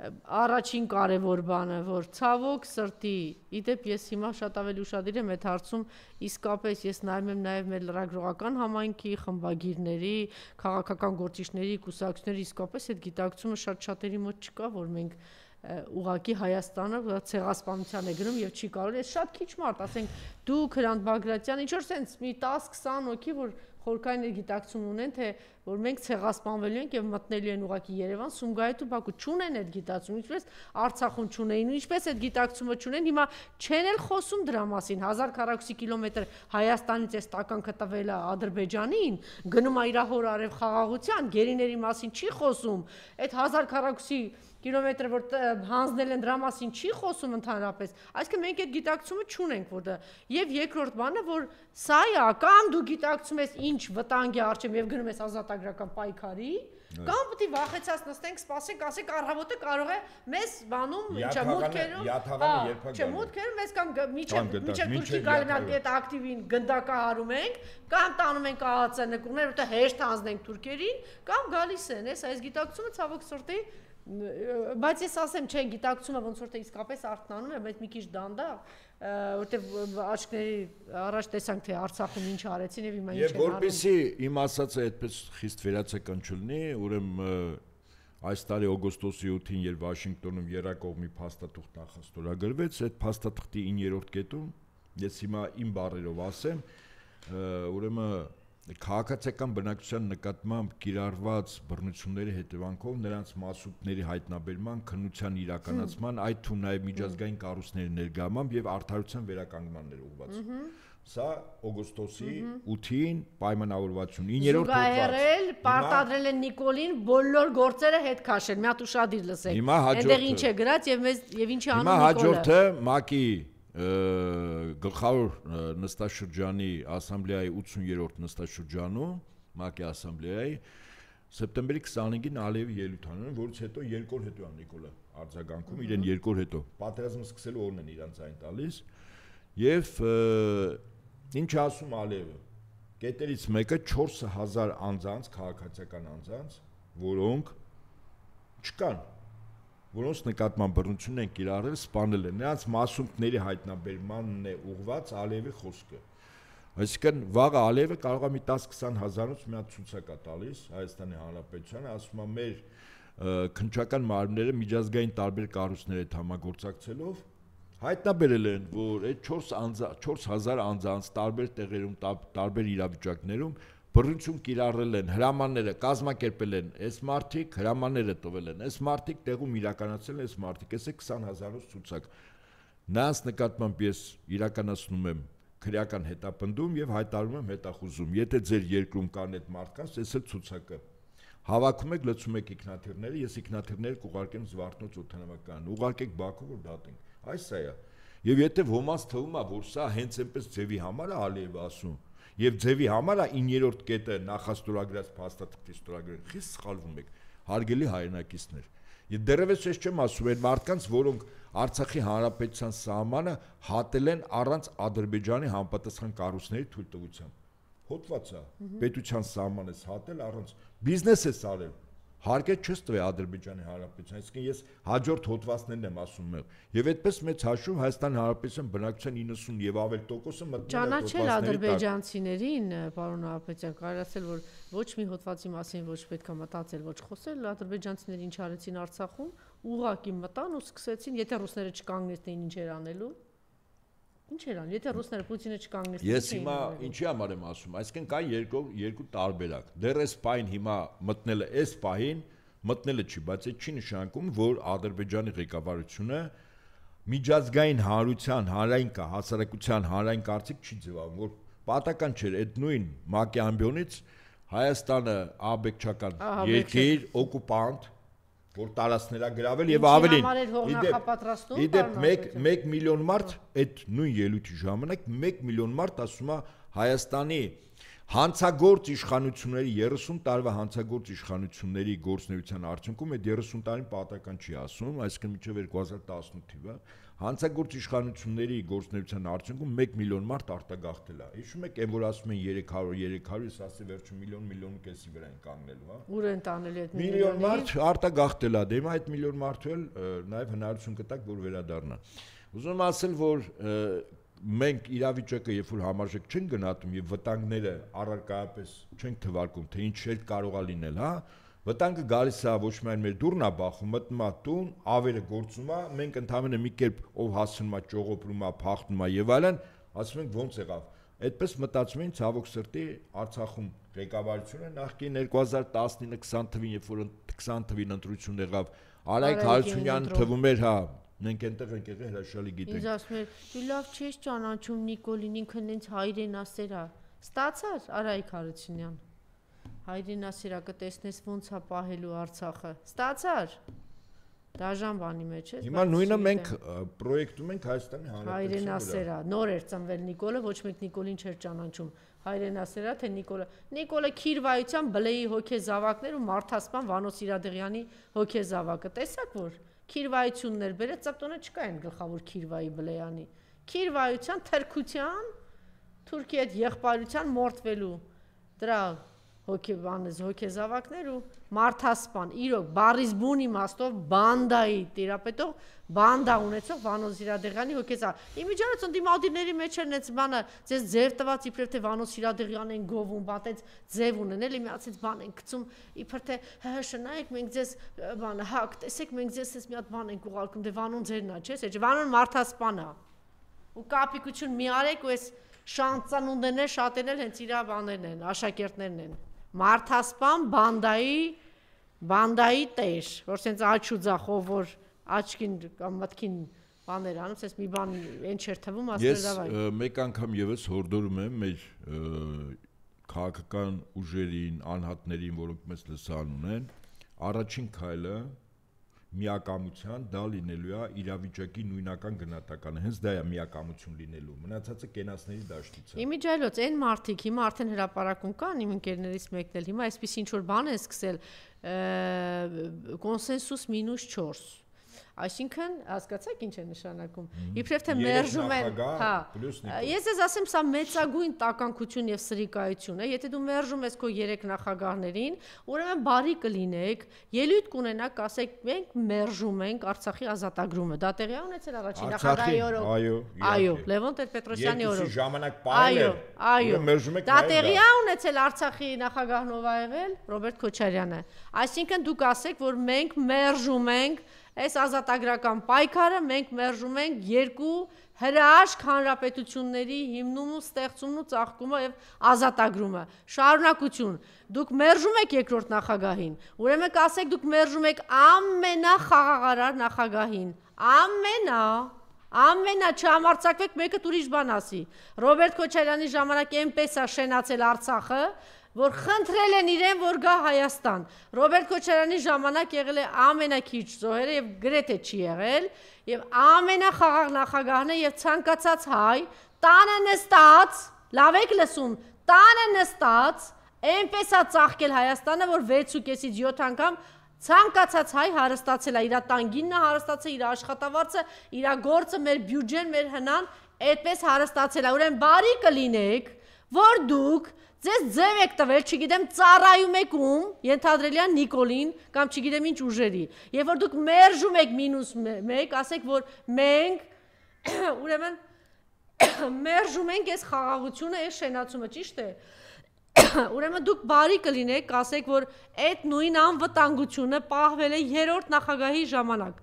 առաջին կարևոր բանը, որ ցավոք սրտի, իդեպ ես հիմա շատ ավելի ուշադիր եմ այդ հարցում, իսկապես ես նայում եմ նաև մեր լրագրողական համայնքի, խմբագիրների, քաղաքական գործիչների, կուսակցությունների իսկապես այդ գիտակցումը շատ շատերի մոտ չկա, որ մենք ուղակի Հայաստանը ցեղասպանության է գրում եւ չի կարող, այս շատ քիչ մարդ, ասենք դու Քրանտ Բագրատյան, ինչ որ sense մի 10-20 հոգի, որ խորքային գիտակցում ունեն, թե որ մենք ցեղասպանվելու ենք եւ մտնելու են ուղակի Երևան, Սումգայիթ ու Բաքու չունեն այդ գիտակցումը, ինչպես Արցախում չունեին, ինչպես այդ գիտակցումը չունեն, հիմա չեն էլ խոսում դրա մասին, 1000 քառակուսի կիլոմետր Հայաստանից այս տականքը տվել է Ադրբեջանին, գնում է իր հոր արև խաղաղության, գերիների մասին չի խոսում, այդ 1000 քառակուսի կիլոմետր որ հանձնել են դրա մասին չի խոսում ընդհանրապես, այսինքն մենք այդ գիտակցումը չունենք, որ դա եւ երկրորդ բանը, որ սա է, կամ դու գիտակցում ես ինչ վտանգի առջև եւ գնում ես ազատագրական պայքարի, կամ պետք է վախեցած նստենք, սպասենք, ասենք առավոտը կարող է մեզ բանում, ինչա մուտքերում մեզ կամ միջև դուրքի գալնակ այդ ակտիվին գնդակահարում ենք, կամ տանում ենք ԱԱՑ նկուղներ, որտեղ հեշտ հանձնենք թուրքերին, կամ գալիս են, այս գիտակցումը ցավոք սրտի բայց ես ասեմ, չէ, գիտակցումը ոնց որ թե իսկապես արթնանում է, բայց մի քիչ դանդաղ, որտեղ աչքների առաջ տեսանք թե Արցախում ինչ արեցին եւ հիմա ինչ են արում։ Եվ որպեսզի իմ ասածը այդպես խիստ վերացական չլինի, ուրեմն այս տարի օգոստոսի 8-ին, երբ Վաշինգտոնում երկկողմի փաստաթուղթ նախաստորագրվեց, այդ փաստաթղթի 9-րդ կետում, ես հիմա իմ բառերով ասեմ, ուրեմն քաղաքացիական բնակչության նկատմամբ կիրառված բռնությունների հետևանքով նրանց մասուկների հայտնաբերման, քննության իրականացման, այդ թվում նաև միջազգային կառույցների ներգրավմամբ եւ արդարության վերականգնմաններ ուղղված։ Սա օգոստոսի 8-ին պայմանավորվածություն 9-րդ հոդված։ Պարտադրել են Նիկոլին բոլոր գործերը հետ քաշել։ Մի հատ ուշադիր լսեք։ Այնտեղ ինչ է գրած եւ մեզ եւ ինչի անում Նիկոլը։ Հիմա հաջորդը ՄԱԿ-ի գլխավոր նստաշրջանի ասամբլեայի 80-րդ նստաշրջանում ՄԱԿ-ի ասամբլեայի սեպտեմբերի 25-ին Ալիևի ելույթ անում, որից հետո 2 օր հետո է Նիկոլը արձագանքում, իրեն 2 օր հետո պատերազմը սկսելու օրն են իրան ցայն տալիս եւ ինչ ասում Ալիևը, կետերից մեկը 4000 անձանց, քաղաքացիական անձանց, որոնք չկան, որոնց նկատմամբ բռնություն են կիրառել, սպանել են, նրանց մասունքների հայտնաբերմանն է ուղղված Ալիևի խոսքը։ Այսինքն վաղը Ալիևը կարող է մի 10-20 հազարից մի հատ ցուցակ տալիս Հայաստանի Հանրապետությանը, ասում է մեր քննչական մարմինները միջազգային տարբեր կառույցների հետ համագործակցելով հայտնաբերել են, որ այդ 4000 անձանց տարբեր տեղերում, տարբեր իրավիճակներում բռնություն կիրառել են, հրամանները կազմակերպել են, այս մարդիկ հրամանները տվել են, այս մարդիկ տեղում իրականացրել են, այս մարդիկ, այս է 20000-ից ցուցակ։ Նրանց նկատմամբ ես իրականացնում եմ քրեական հետապնդում եւ հայտարարում եմ հետախուզում։ Եթե ձեր երկրում կան այդ մարդկանց, այս է ցուցակը։ Հավաքում եք, լցում եք ինքնաթիռները, ես ինքնաթիռները կուղարկեմ Զվարթնոց օդանավակայան, ուղարկեք Բաքու, որ դատենք։ Այս սա է։ Եվ եթե ոմանց թվում է, որ սա հենց այնպես ձևի համար է Ալիևը ասում, եւ ձևի համար է 9-րդ կետը նախաստորագրած փաստաթղթի ստորագրել, խիստ սխալվում եք, հարգելի հայրենակիցներ։ Եվ դեռևս ես չեմ ասում այն մարդկանց, որոնք Արցախի հանրապետության սահմանը հատել են առանց Ադրբեջանի համապատասխան կառույցների թույլտվության։ Հոդված է, պետության սահմանը հատել առանց բիզնես է արել։ Հարկե չես տվել Ադրբեջանի Հանրապետության, այսինքն ես հաջորդ հոդվածներն եմ ասում եմ։ Եվ այդպես մեծ հաշվով Հայաստանի Հանրապետության բնակչության 90 եւ ավել տոկոսը մտնում է ճանաչել ադրբեջանցիներին, պարոն Հարապետյան, կարելի ասել, որ ոչ մի հոդվածի մասին ոչ պետք է մտածել, ոչ խոսել, ադրբեջանցիները ինչ արեցին Արցախում, ուղղակի մտան ու սկսեցին, եթե ռուսները չկանգնեցին ինչ էր անելու։ Ինչ էր անում, եթե ռուսները Պուտինը չկանգնեցին։ Ես հիմա ինչի համար եմ ասում, այսինքն կան երկու տարբերակ։ Դեռ այս պահին հիմա մտնելը այս պահին մտնելը չի, բայց այդ չի նշանակում, որ Ադրբեջանի ղեկավարությունը միջազգային հանրության, հանրային հասարակության հանրային կարծիք չի ձևավորում, որ պատական չէր այդ նույն ՄԱԿ-ի ամբիոնից Հայաստանը աբեկչական երկիր, օկուպանտ, որ տարածքներ գրավել եւ ավելին։ Իդեպ 1 միլիոն մարդ այդ նույն ելույթի ժամանակ 1 միլիոն մարդ ասում է Հայաստանի հանցագործ իշխանությունների 30 տարվա հանցագործ իշխանությունների գործունեության արդյունքում այդ 30 տարին պատական չի ասում, այսինքն մինչև 2018 թիվը հանցագործ իշխանությունների գործունեության արդյունքում 1 միլիոն մարդ արտագաղթել է։ Հիշում եք, այն որ ասում են 300, ասի վերջում միլիոն կեսի վրա են կանգնելու, հա։ Ուր են տանել այդ միլիոն մարդ արտագաղթել է, դեմա այդ միլիոն մարդու էլ նաև հնարավորություն կտակ, որ վերադառնա։ Ուզում եմ ասել, որ մենք իրավիճակը երբ որ համարժեք չենք գնահատում եւ վտանգները առարկայապես չենք թվարկում, թե ինչ էլ կարող է լինել, հա, Վտանգը գալիս է ոչ միայն մեր դուրն է բախում, մտնում է տուն, ավերը գործում է, մենք ընդհանրապես մի կերպ ով հասնում է, ճողոպրում է, փախնում է եւ այլն, ասում ենք ոնց եղավ։ Այդպես մտածում էին ցավոք սրտի Արցախում ղեկավարությունը նախկին 2019-20 թվին, երբ որ 20 թվին ընտրություն եղավ, Արայք Հարությունյանը թվում էր, հա, մենք այնտեղ ենք եղել, հրաշալի գիտենք։ Ինձ ասում էր, դու լավ չես ճանաչում Նիկոլին, ինքն ինձ հայրենասեր է։ Ստացար Արայք Հարությունյան։ Հայրենասերա կտեսնես ոնց է պահելու Արցախը։ Ստացար։ Դաժան բանի մեջ է։ Հիմա նույնը մենք պրոյեկտում ենք Հայաստանի Հանրապետության վրա։ Հայրենասերա, նոր էր ծնվել Նիկոլը, ոչ մեկ Նիկոլին չէր ճանաչում։ Հայրենասերա թե Նիկոլը։ Նիկոլը Քիրվայության Բլեի հոգեզավակներ ու Մարթասպան Վանո Սիրադեղյանի հոգեզավակը։ Տեսակ որ Քիրվայություններ բերեց, ծապտոնը չկա այն գլխավոր Քիրվայի Բլեյանի։ Քիրվայության թրքության Թուրքիա այդ եղբայրության մորթվելու դրա հոգեզավակներ ու Մարթասպան, իրոք բարիս բուն իմաստով բանդայի տիրապետող բանդա ունեցող Վանո Սիրադեղյանի հոգեզավակ։ Իմիջիայլոց ընդդիմադիրների մեջ էր նենց բանը, ձեզ ձեր տված իբրև թե Վանո Սիրադեղյանն են գովում, բատեց ձև ունեն, էլի միացից բան են գցում, իբր թե շնայեք մենք ձեզ բանը, հակ, տեսեք մենք ձեզ էս մի հատ բան ենք ուղարկում, դե Վանոն ձերն է, չէ՞, Վանոն Մարթասպան է։ Ու կապիկություն մի արեք ու էս շանցանունդներ շատերն էլ հենց իր բաներն են, աշակերտներն են։ Մարթասպան բանդայի տեր, որ սենց աչու ձախով, որ աչքին կամ մտքին բաներ անում, սենց մի բան են չեր թվում, ասել դավայ։ Ես մեկ անգամ եւս հորդորում եմ մեր քաղաքական ուժերին, անհատներին, որոնք մեծ լսարան ունեն, առաջին քայլը միակամության դա լինելու է իրավիճակի նույնական գնահատականը, հենց դա է միակամություն լինելու, մնացածը կենացների դաշտից է։ Իմիջիայլոց այն մարդիկ հիմա արդեն հրապարակում կան, իմ ընկերներից մեկն էլ հիմա այսպես ինչ որ բան է սկսել, կոնսենսուս -4, այսինքն հասկացաք ինչ է նշանակում։ Իբրև թե մերժում են, հա, ես ես ասեմ, սա մեծագույն տականքություն եւ սրիկայություն է, եթե դու մերժում ես քո 3 նախագահներին, ուրեմն բարի կլինեք, ելույթ կունենաք, ասեք, մենք մերժում ենք Արցախի ազատագրումը։ Դա տեղի է ունեցել առաջին նախագահի օրոք։ Այո, Լևոն Տեր-Պետրոսյանի օրոք։ Ժամանակ պահել։ Այո, դա տեղի է ունեցել Արցախի նախագահն ով ա եղել, Ռոբերտ Քոչարյանը։ Այսինքն դուք ասեք, որ մենք մերժում ենք այս ազատագրական պայքարը, մենք մերժում ենք 2 հրաշք հանրապետությունների հիմնումն ու ստեղծումն ու ծաղկումը եւ ազատագրումը։ Շարունակություն։ Դուք մերժում եք երկրորդ նախագահին, ուրեմն կասեք դուք մերժում եք ամենախաղաղարար նախագահին։ Ամենա չհամարձակվեք, մեկը ուրիշ բան ասի։ Ռոբերտ Քոչարյանի ժամանակ այնպես է շենացել Արցախը, որ խնդրել են իրեն, որ գա Հայաստան։ Ռոբերտ Քոչարյանի ժամանակ եղել է ամենակիչ զոհերը եւ գրեթե չի եղել, եւ ամենախաղաղ նախագահն է եւ ցանկացած հայ տանը նստած, լավ եք լսում, տանը նստած, այնպես է ծաղկել Հայաստանը, որ 6.5-ից 7 անգամ ցանկացած հայ հարստացել է, իր տանգինն է հարստացել, իր աշխատավարձը, իր գործը, մեր բյուջեն, մեր հնան, այդպես հարստացել է։ Ուրեմն բարի կլինեք, որ դուք ձեզ ձև եք տվել, չգիտեմ, ծառայում եք ում, ենթադրելի է Նիկոլին, կամ չգիտեմ ինչ ուժերի։ Եվ որ դուք մերժում եք -1, ասեք, որ մենք ուրեմն մերժում ենք այս խաղաղությունը, այս շենացումը, ճիշտ է։ Ուրեմն դուք բարի կլինեք, ասեք, որ այդ նույն անվտանգությունը պահվել է 3-րդ նախագահի ժամանակ։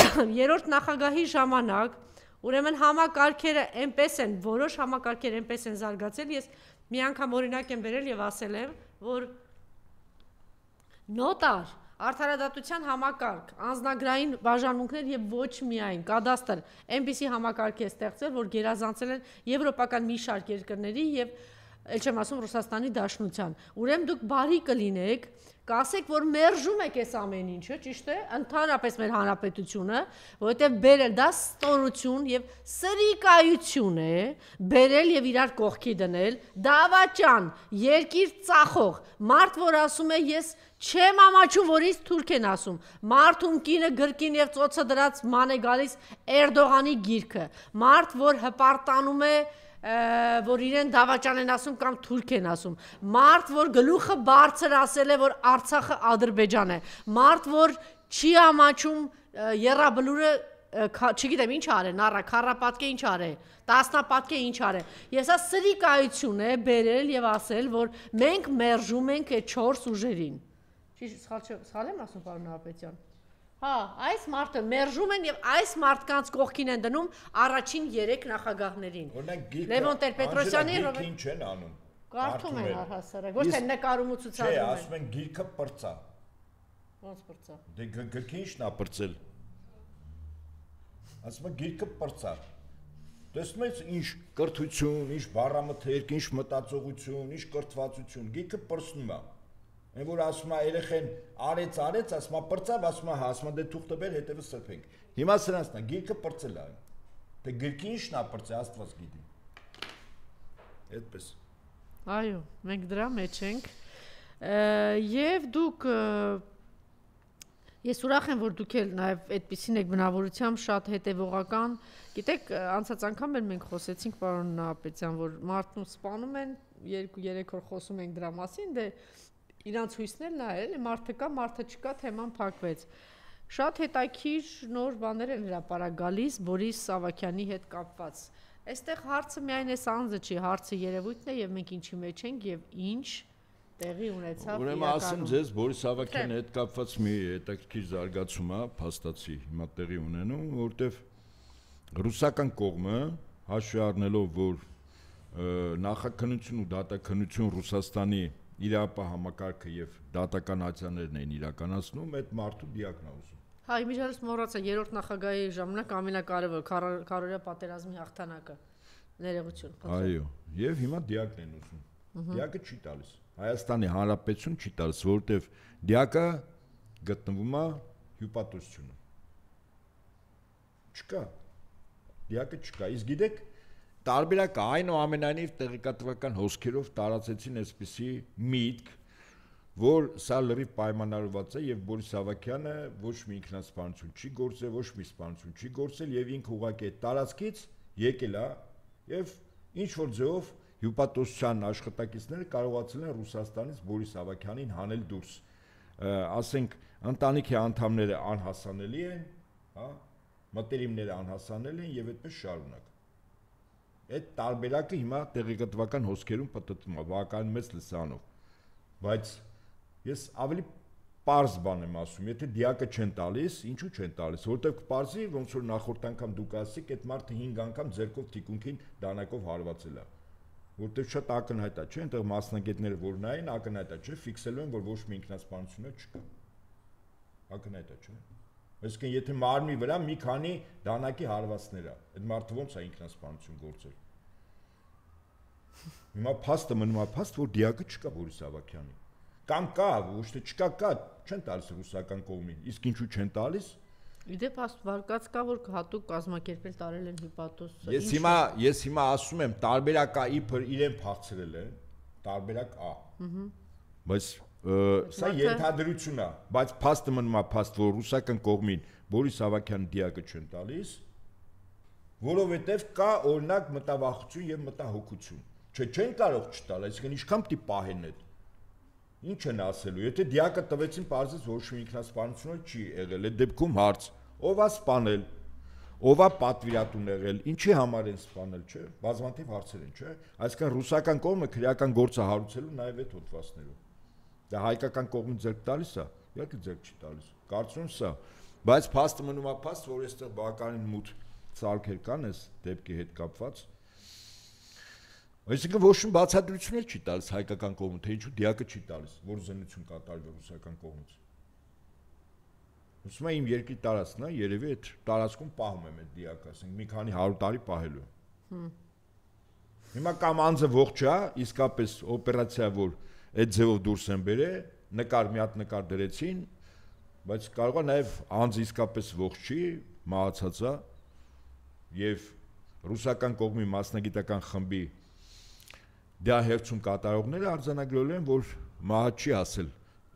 3-րդ նախագահի ժամանակ, ուրեմն համակարգերը այնպես են, որոշ համակարգեր այնպես են զարգացել, ես մի անգամ օրինակ եմ բերել եւ ասել եմ, որ նոտար, արդարադատության համակարգ, անձնագրային բաժանմունքներ եւ ոչ միայն կադաստր, այնպիսի համակարգ է ստեղծել, որ գերազանցել են եվրոպական մի շարք երկրների եւ ել չեմ ասում Ռուսաստանի Դաշնության։ Ուրեմն դուք բարի կլինեք, կասեք, որ մերժում եք այս ամեն ինչը, ճիշտ է, ընդհանրապես մեր հանրապետությունը, որովհետև բերել դա ստորություն եւ սրիկայություն է, բերել եւ իրար կողքի դնել, դավաճան, երկիր ծախող, մարդ, որ ասում է ես չեմ ամաչում, որ ինձ թուրք են ասում, մարդ ում կինը գրկին եւ ծոցը դրած ման է գալիս Էրդողանի գիրքը, մարդ, որ հպարտանում է որ իրեն դավաճան են ասում կամ թուրք են ասում, մարդ, որ գլուխը բարձր ասել է, որ Արցախը Ադրբեջան է, մարդ, որ չի ամաչում եռաբլուրը, չգիտեմ ինչ արե, նառա, քառապատկե ինչ արե, տասնապատկե ինչ արե, ես այս սրիկայություն է բերել եւ ասել, որ մենք մերժում ենք այդ 4 ուժերին, Սխալ եմ ասում, պարոն Նահապետյան։ Հա, այս մարդը մերժում են եւ այս մարդկանց կողքին են դնում առաջին 3 նախագահներին։ Լևոն Տեր-Պետրոսյանի Գիրքին չեն անում։ Կարդում են առհասարակ, ոչ թե նկարում ու ցուցադրում են։ Չէ, ասում են գիրքը պրծա։ Ոնց պրծա։ Դե գրքի ի՞նչն է պրծել։ Ասում են գիրքը պրծա։ Տեսնում ես ինչ կրթություն, ինչ բառամթերք, ինչ մտածողություն, ինչ կրթվածություն, գիրքը պրծնում է։ Այն որ ասում է երեխեն արեց, ասում է պրծավ, ասում է հա, ասում է դե թուղթը բեր, հետևը սրբենք։ Հիմա սրանցն է, գիրքը պրծել է։ Դե գրքի ի՞նչն է պրծել, Աստված գիտի։ Այդպես։ Այո, մենք դրա մեջ ենք։ Եվ դուք ես ուրախ եմ, որ դուք էլ նաև այդպիսին եք բնավորությամբ շատ հետևողական։ Գիտեք, անցած անգամ էլ մենք խոսեցինք պարոն Նահապետյան, որ մարդուն սպանում են, 2-3 օր խոսում ենք դրա մասին, դե իրանց հույսն էլ նա է, էլի մարդը կա, մարդը չկա, թեման փակվեց։ Շատ հետաքրքիր նոր բաներ են հրապարակ գալիս Բորիս Սավակյանի հետ կապված։ Այստեղ հարցը միայն էս անձը չի, հարցը երևույթն է եւ մենք ինչի մեջ ենք եւ ինչ տեղի ունեցավ։ Ուրեմն ասեմ ձեզ, Բորիս Սավակյանի հետ կապված մի հետաքրքիր զարգացում է, փաստացի հիմա տեղի ունենում, որտեվ ռուսական կողմը հաշվի առնելով, որ նախաքննություն ու դատաքննություն Ռուսաստանի իրապահ համակարգը եւ դատական ակցիաներն են իրականացնում, այդ մարդու դիակն է ուզում։ Հա, իմիջիայլոց մոռացա, 3-րդ նախագահի ժամանակ ամենակարևոր քարորիա պատերազմի հաղթանակը, ներողություն։ Այո, եւ հիմա դիակն են ուզում։ Դիակը չի տալիս։ Հայաստանի Հանրապետություն չի տալիս, որովհետեւ դիակը գտնվում է հյուպատոսությունում։ Չկա։ Դիակը չկա։ Իսկ գիտեք, տարբերակը այնուամենայնիվ տեղեկատվական հոսքերով տարածեցին այսպիսի միտք, որ սա լրիվ պայմանավորված է եւ Բորիս Սավակյանը ոչ մի ինքնասպանություն չի գործել, ոչ մի սպանություն չի գործել եւ ինքը ուղղակի այդ տարածքից եկել է եւ ինչ որ ձեով հյուպատոսության աշխատակիցները կարողացել են Ռուսաստանից Բորիս Սավակյանին հանել դուրս։ Ասենք ընտանիքի անդամները անհասանելի են, հա, մտերիմները անհասանելի են եւ այդպես շարունակ։ Այդ տարբերակը հիմա տեղեկատվական հոսքերում պատտվում է բավական մեծ լսանով, բայց ես ավելի պարզ բան եմ ասում, եթե դիակը չեն տալիս, ինչու չեն տալիս, որովհետև կպարզի, ոնց որ նախորդ անգամ դուք ասիք, այդ մարդը 5 անգամ ձեռքով թիկունքին դանակով հարվածել է, որովհետև շատ ակնհայտ է, չէ, այնտեղ մասնագետները որ նային ակնհայտ է, չէ, ֆիքսելու են, որ ոչ մի ինքնասպանություն չկա, ակնհայտ է, չէ։ Այսինքն եթե մարմնի վրա մի քանի դանակի հարվածներ է, այդ մարդը ոնց է ինքնասպանություն գործել։ Հիմա փաստը մնում է փաստ, որ դիակը չկա Բորիս Սավակյանի։ Կամ կա, ոչ թե չկա, կա, չեն տալիս ռուսական կողմին։ Իսկ ինչու չեն տալիս։ Իդեպ վարկած կա, որ հատուկ կազմակերպել տարել են հյուպատոս։ Ես հիմա ասում եմ, տարբերակ A իբր իրեն փախցրել է, տարբերակ A։ Բայց սա ենթադրություն է, բայց փաստը մնում է փաստ, որ ռուսական կողմին Բորիս Սավակյանի դիակը չեն տալիս, որովհետև կա օրինակ մտավախություն եւ մտահոգություն։ Չէ, չեն կարող չտալ, այսինքն ինչքան պիտի պահեն այդ։ Ինչ են ասելու, եթե դիակը տվեցին, պարզեց ոչ մի ինքնասպանություն չի եղել, այդ դեպքում հարց, ով է սպանել, ով է պատվիրատուն եղել, ինչի համար են սպանել, չէ, բազմաթիվ հարցեր են, չէ, այսինքն ռուսական կողմը քրեական գործը հարուցելու նաև այդ հոդվածներով։ Դա հայկական կողմին ձեռք տալիս է, իհարկե ձեռք չի տալիս, կարծում եմ սա, բայց փաստը մնում է փաստ, որ այստեղ բավականին մութ ցալքեր կան այս դեպքի հետ կապված։ Այսինքն ոչ մի բացատրություն էլ չի տալիս հայկական կողմը, թե ինչու դիակը չի տալիս, որ զննություն կատարվի ռուսական կողմից։ Ուսում եմ իմ երկրի տարածքն է, երևի այդ տարածքում պահում եմ այդ դիակը, ասենք մի քանի 100 տարի պահելու։ Հիմա կամ անձը ողջ է, իսկապես օպերացիա, որ այդ ձևով դուրս են բերել, նկար մի հատ նկար դրեցին, բայց կարող է նաև անձը իսկապես ողջ չի, մահացած է, եւ ռուսական կողմի մասնագիտական խմբի դա հերցում կատարողները արձանագրել են, որ մահը չի ասել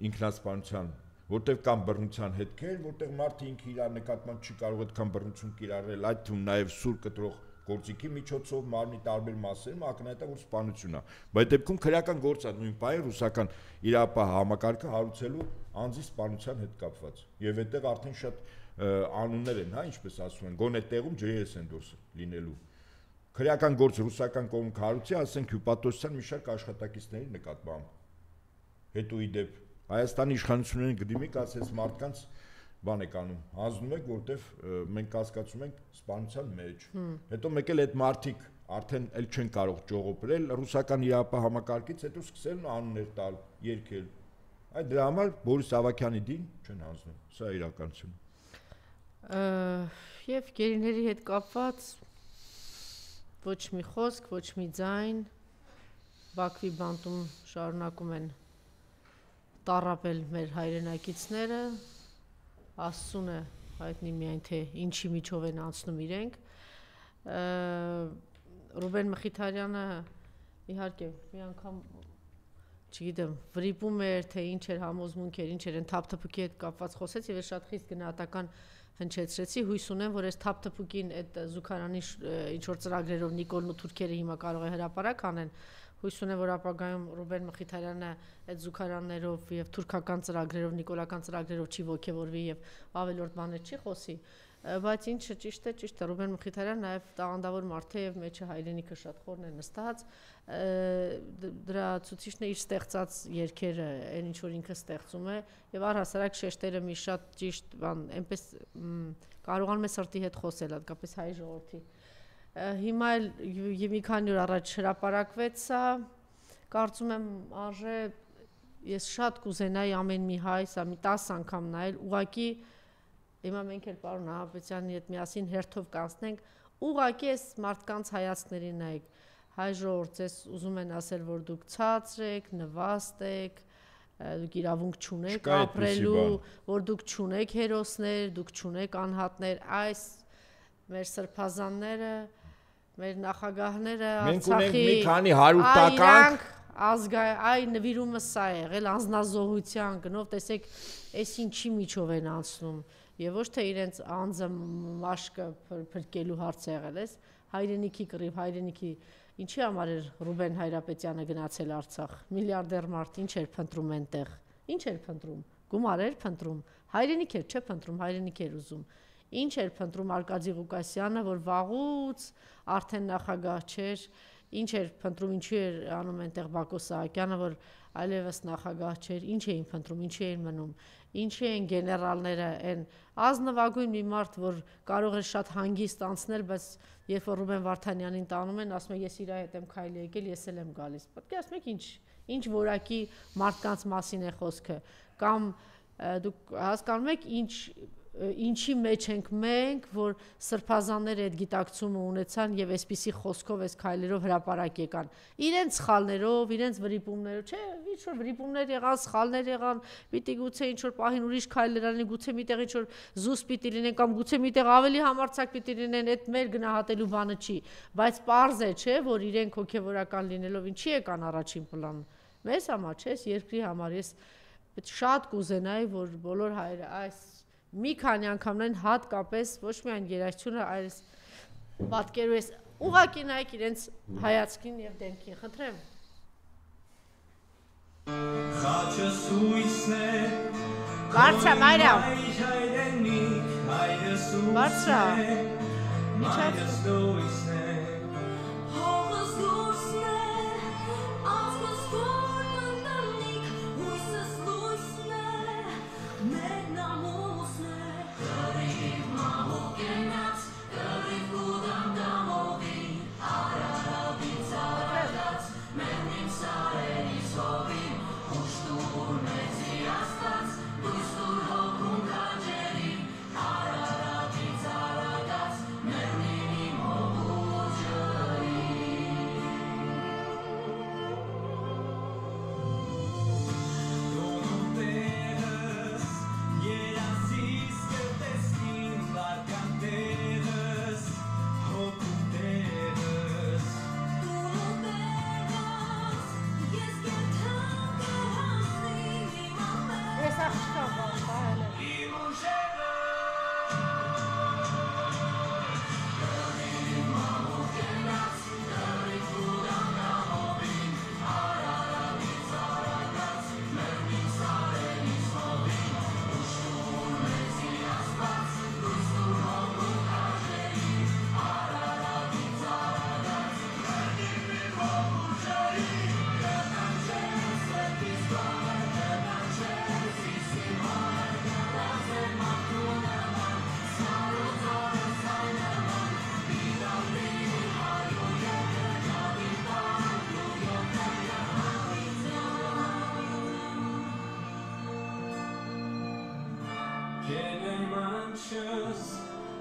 ինքնասպանության, որտեղ կան բռնության հետքեր, որտեղ մարդը ինքը իր նկատմամբ չի կարող այդքան բռնություն կիրառել, այդ թվում նաև սուր կտրող գործիքի միջոցով մարմնի տարբեր մասերում ակնհայտ է, որ սպանություն է։ Բայց դեպքում քրեական գործ է նույն պահի ռուսական իրապահ համակարգը հարուցելու անձի սպանության հետ կապված։ Եվ այդտեղ արդեն շատ անուններ են, հա, ինչպես ասում են, գոնե տեղում ջրերս են դուրս լինելու։ Քրեական գործ ռուսական կողմը հարուցի, ասենք հյուպատոսության մի շարք աշխատակիցների նկատմամբ։ Հետո ի դեպ Հայաստանի իշխանություններին գդիմիկ ասես մարդկանց բան եք անում, հանձնում եք, որտեվ մենք կասկածում ենք սպանության մեջ։ Հետո մեկ էլ այդ մարդիկ արդեն էլ չեն կարող ճողոպրել ռուսական իրապահ համակարգից, հետո սկսել անուններ տալ, երգել։ Այդ դրա համար Բորիս Ավագյանի դին չեն հանձնում։ Սա իրականություն։ Եվ գերիների հետ կապված ոչ մի խոսք, ոչ մի ձայն Բաքվի բանտում շարունակում են տառապել մեր հայրենակիցները, Աստծուն է հայտնի միայն թե ինչի միջով են անցնում իրենք։ Ռուբեն Մխիթարյանը իհարկե մի անգամ չգիտեմ, վրիպում էր, թե ինչ էր համոզմունք էր, ինչ էր են թափթփուկի հետ կապված խոսեց եւ ես շատ խիստ գնահատական հնչեցրեցի, հույս ունեմ, որ այս թափթփուկին այդ զուգարանի ինչ որ ծրագրերով Նիկոլն ու թուրքերը հիմա կարող է հրապարակ անեն, հույս ունեմ, որ ապագայում Ռուբեն Մխիթարյանը այդ զուգարաններով եւ թուրքական ծրագրերով, նիկոլական ծրագրերով չի ոգևորվի եւ ավելորդ բաներ չի խոսի, բայց ինչը ճիշտ է, Ռուբեն Մխիթարյանը նաեւ տաղանդավոր մարդ է եւ մեջը հայրենիքը շատ խորն է նստած, դրա ցուցիչն է իր ստեղծած երգերը, այն ինչ որ ինքը ստեղծում է եւ առհասարակ շեշտերը մի շատ ճիշտ բան, այնպես կարողանում է սրտի հետ խոսել, հատկապես հայ ժողովրդի։ Հիմա էլ մի քանի օր առաջ հրապարակվեց սա, կարծում եմ արժե, ես շատ կուզենայի ամեն մի հայ, սա մի 10 անգամ նայել, ուղղակի հիմա մենք էլ պարոն Նահապետյանի հետ միասին հերթով կանցնենք, ուղղակի այս մարդկանց հայացքներին նայեք, հայ ժողովուրդ, ես ուզում են ասել, որ դուք ցածր եք, նվաստ եք, դուք իրավունք չունեք ապրելու, որ դուք չունեք հերոսներ, դուք չունեք անհատներ, այս մեր սրբազանները, մեր նախագահները, Արցախի, մի քանի 100 տականք, այ նվիրումը սա է եղել, անձնազոհության գնով, տեսեք, այս ինչի միջով են անցնում, եւ ոչ թե իրենց անձը մաշկը փրկելու հարց է եղել, էս հայրենիքի կռիվ, հայրենիքի ինչի համար էր Ռուբեն Հայրապետյանը գնացել Արցախ, միլիարդեր մարդ, ինչ էր փնտրում այնտեղ, ինչ էր փնտրում, գումար էր փնտրում, հայրենիք էր, չէ փնտրում, հայրենիք էր ուզում, ինչ էր փնտրում Արկադի Ղուկասյանը, որ վաղուց արդեն նախագահ չէր, ինչ էր փնտրում, ինչու էր անում այնտեղ Բակո Սահակյանը, որ այլևս նախագահ չէր, ինչ էին փնտրում, ինչի էին մնում, ինչի են գեներալները, այն ազնվագույն մի մարդ, որ կարող էր շատ հանգիստ անցնել, բայց երբ որ Ռուբեն Վարդանյանին տանում են, ասում է ես իր հետ եմ քայլի եկել, ես էլ եմ գալիս։ Պատկերացնում եք ինչ որակի մարդկանց մասին է խոսքը, կամ դուք հասկանում եք ինչի մեջ ենք մենք, որ սրբազանները այդ գիտակցումը ունեցան եւ այսպիսի խոսքով, այս քայլերով հրապարակ եկան։ Իրենց սխալներով, իրենց վրիպումներով, չէ, ինչ որ վրիպումներ եղան, սխալներ եղան, պիտի գուցե ինչ որ պահին ուրիշ քայլեր անեն, գուցե միտեղ ինչ որ զուս պիտի լինեն կամ գուցե միտեղ ավելի համարձակ պիտի լինեն, այդ մեր գնահատելու բանը չի, բայց պարզ է, չէ, որ իրենք հոգեվորական լինելով ինչի եկան առաջին պլան։ Մեզ համար, չէ, երկրի համար ես շատ կուզենայի, որ բոլոր հայերը այս մի քանի անգամներն հատկապես ոչ միայն երաժշտությունը, այլ պատկերով ես ուղղակի նայեք իրենց հայացքին եւ դեմքին, խնդրեմ։ Խաչը սույսն է, բարձր Մարիամ։ Բարձր։ Միջած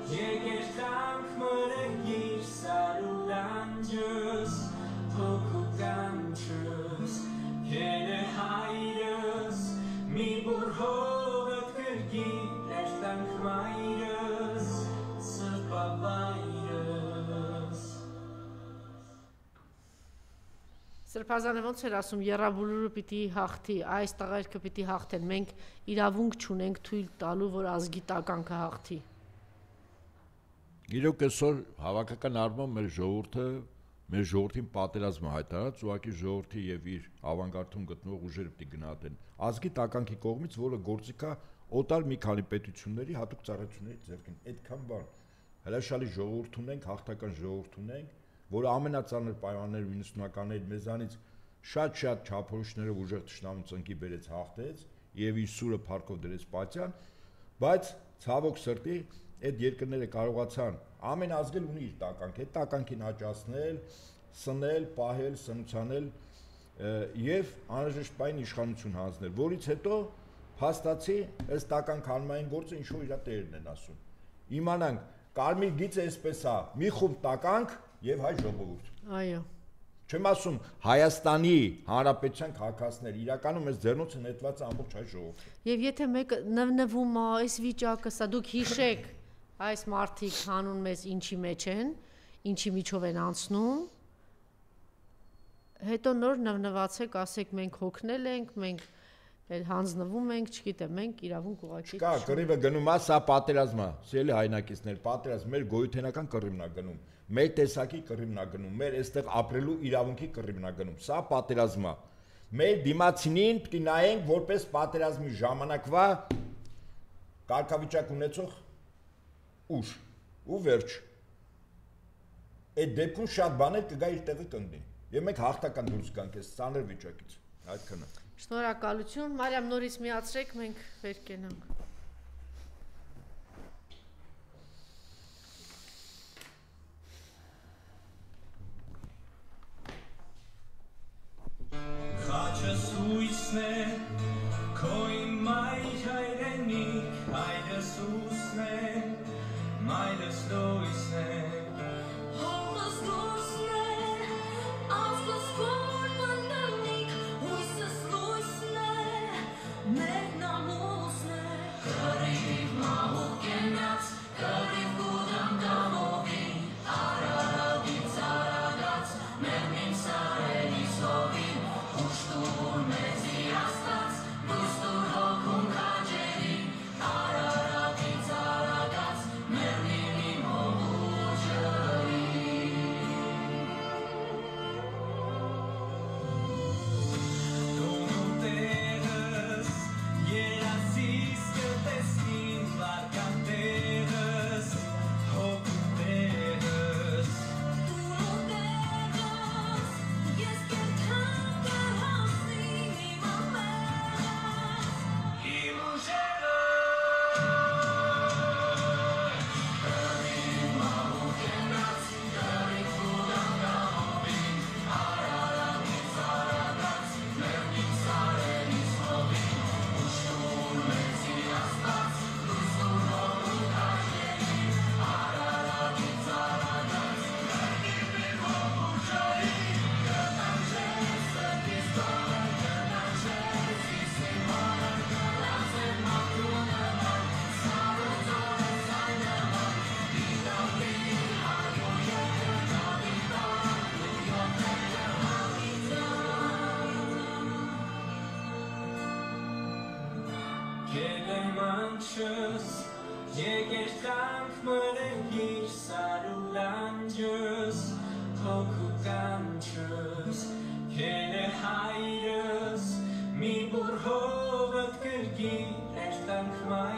Եգերտանք մրգիր սարուլանջս, հոգու կանչս, կենը հայրս, մի բուր հողըտ կրգիր էրտանք մայրս, սրպավայրս։ Սրբազանը ոնց էր ասում, եռաբուլուրը պիտի հաղթի, այս տղերքը պիտի հաղթեն, մենք իրավունք չունենք թույլ տալու, որ ազգի տականքը հաղթի։ Իրոք այսօր հավաքական առումով մեր ժողովրդին պատերազմը հայտարարած, ուղղակի ժողովրդի եւ իր ավանգարդում գտնվող ուժերը պիտի գնահատեն ազգի տականքի կողմից, որը գործիքա օտար մի քանի պետությունների հատուկ ծառայությունների ձեռքին, այդքան բան։ Հրաշալի ժողովուրդ ունենք, հաղթական ժողովուրդ ունենք, որը ամենածանր պայմաններով 90-ականների մեզանից շատ չափորոշներով ուժեղ թշնամու ծնկի բերեց հաղթեց եւ իր սուրը փառքով դրեց պատյան, բայց ցավոք սրտի այդ երկրները կարողացան ամեն ազգ ունի իր տականք, այդ տականքին հաճացնել, սնել, պահել, սնուցանել եւ անհրաժեշտ պայն իշխանություն հանձնել, որից հետո փաստացի այս տականք հանմային գործը ինչ որ իր տերն են ասում։ Իմանանք, կարմիր գիծը այսպես է, մի խումբ տականք եւ հայ ժողովուրդ։ Այո։ Չեմ ասում Հայաստանի Հանրապետության քաղաքացիներ, իրականում այս ձեռնոցը նետված է ամբողջ հայ ժողովուրդը։ Եվ եթե մեկը նվնվում է, այս վիճակը, սա դուք հիշեք, այս մարդիկ հանուն մեզ ինչի մեջ են, ինչի միջով են անցնում, հետո նոր նվնվացեք, ասեք մենք հոգնել ենք, մենք հանձնվում ենք, չգիտեմ, մենք իրավունք ուղղակի Չկա, կռիվը գնում է, սա պատերազմ է, սիրելի հայրենակիցներ, պատերազմ, մեր գոյութենական կռիվն է գնում, մեր տեսակի կռիվն է գնում, մեր այստեղ ապրելու իրավունքի կռիվն է գնում, սա պատերազմ է։ Մեր դիմացինին պիտի նայենք որպես պատերազմի ժամանակվա կարգավիճակ ունեցող ուժ ու վերջ։ Այդ դեպքում շատ բաներ կգա իր տեղը կընկնի։ Եվ մենք հաղթական դուրս գանք այս ծանր վիճակից։ Այդքանը։ Շնորհակալություն, Մարիամ, նորից միացրեք, մենք վեր կենանք։ Խաչս ույսն է, քո իմ մայր հայրենիք, հայրս ուսն է, մայրս լույսն է, հողս լույսն է, ազգս որ մնդանիք, հույսս լույսն է, մեր նամուսն է, կռիվ մահու կենաց, կռիվ կուդամ կամովին, արարավից արագած, մեղմին սարելիս հովին, ուշտուր մեծի աստած, դուստուր հոգում կաջերին, արարավից արագած, մեղմին իմ հողու տունու տեղս, երասիս կտեսքին, վարկան տեղս, հոգու տեղս, Տունու տեղս, ես կերթան կհասնի իմ ամեղս, իմ ուժերը, Կելեմանչս, եգերտանք մրգիր սարուլանջս, հոգու կանչս, կենը հայրս, մի բուր հողըտ կրգիր էրտանք մայրս,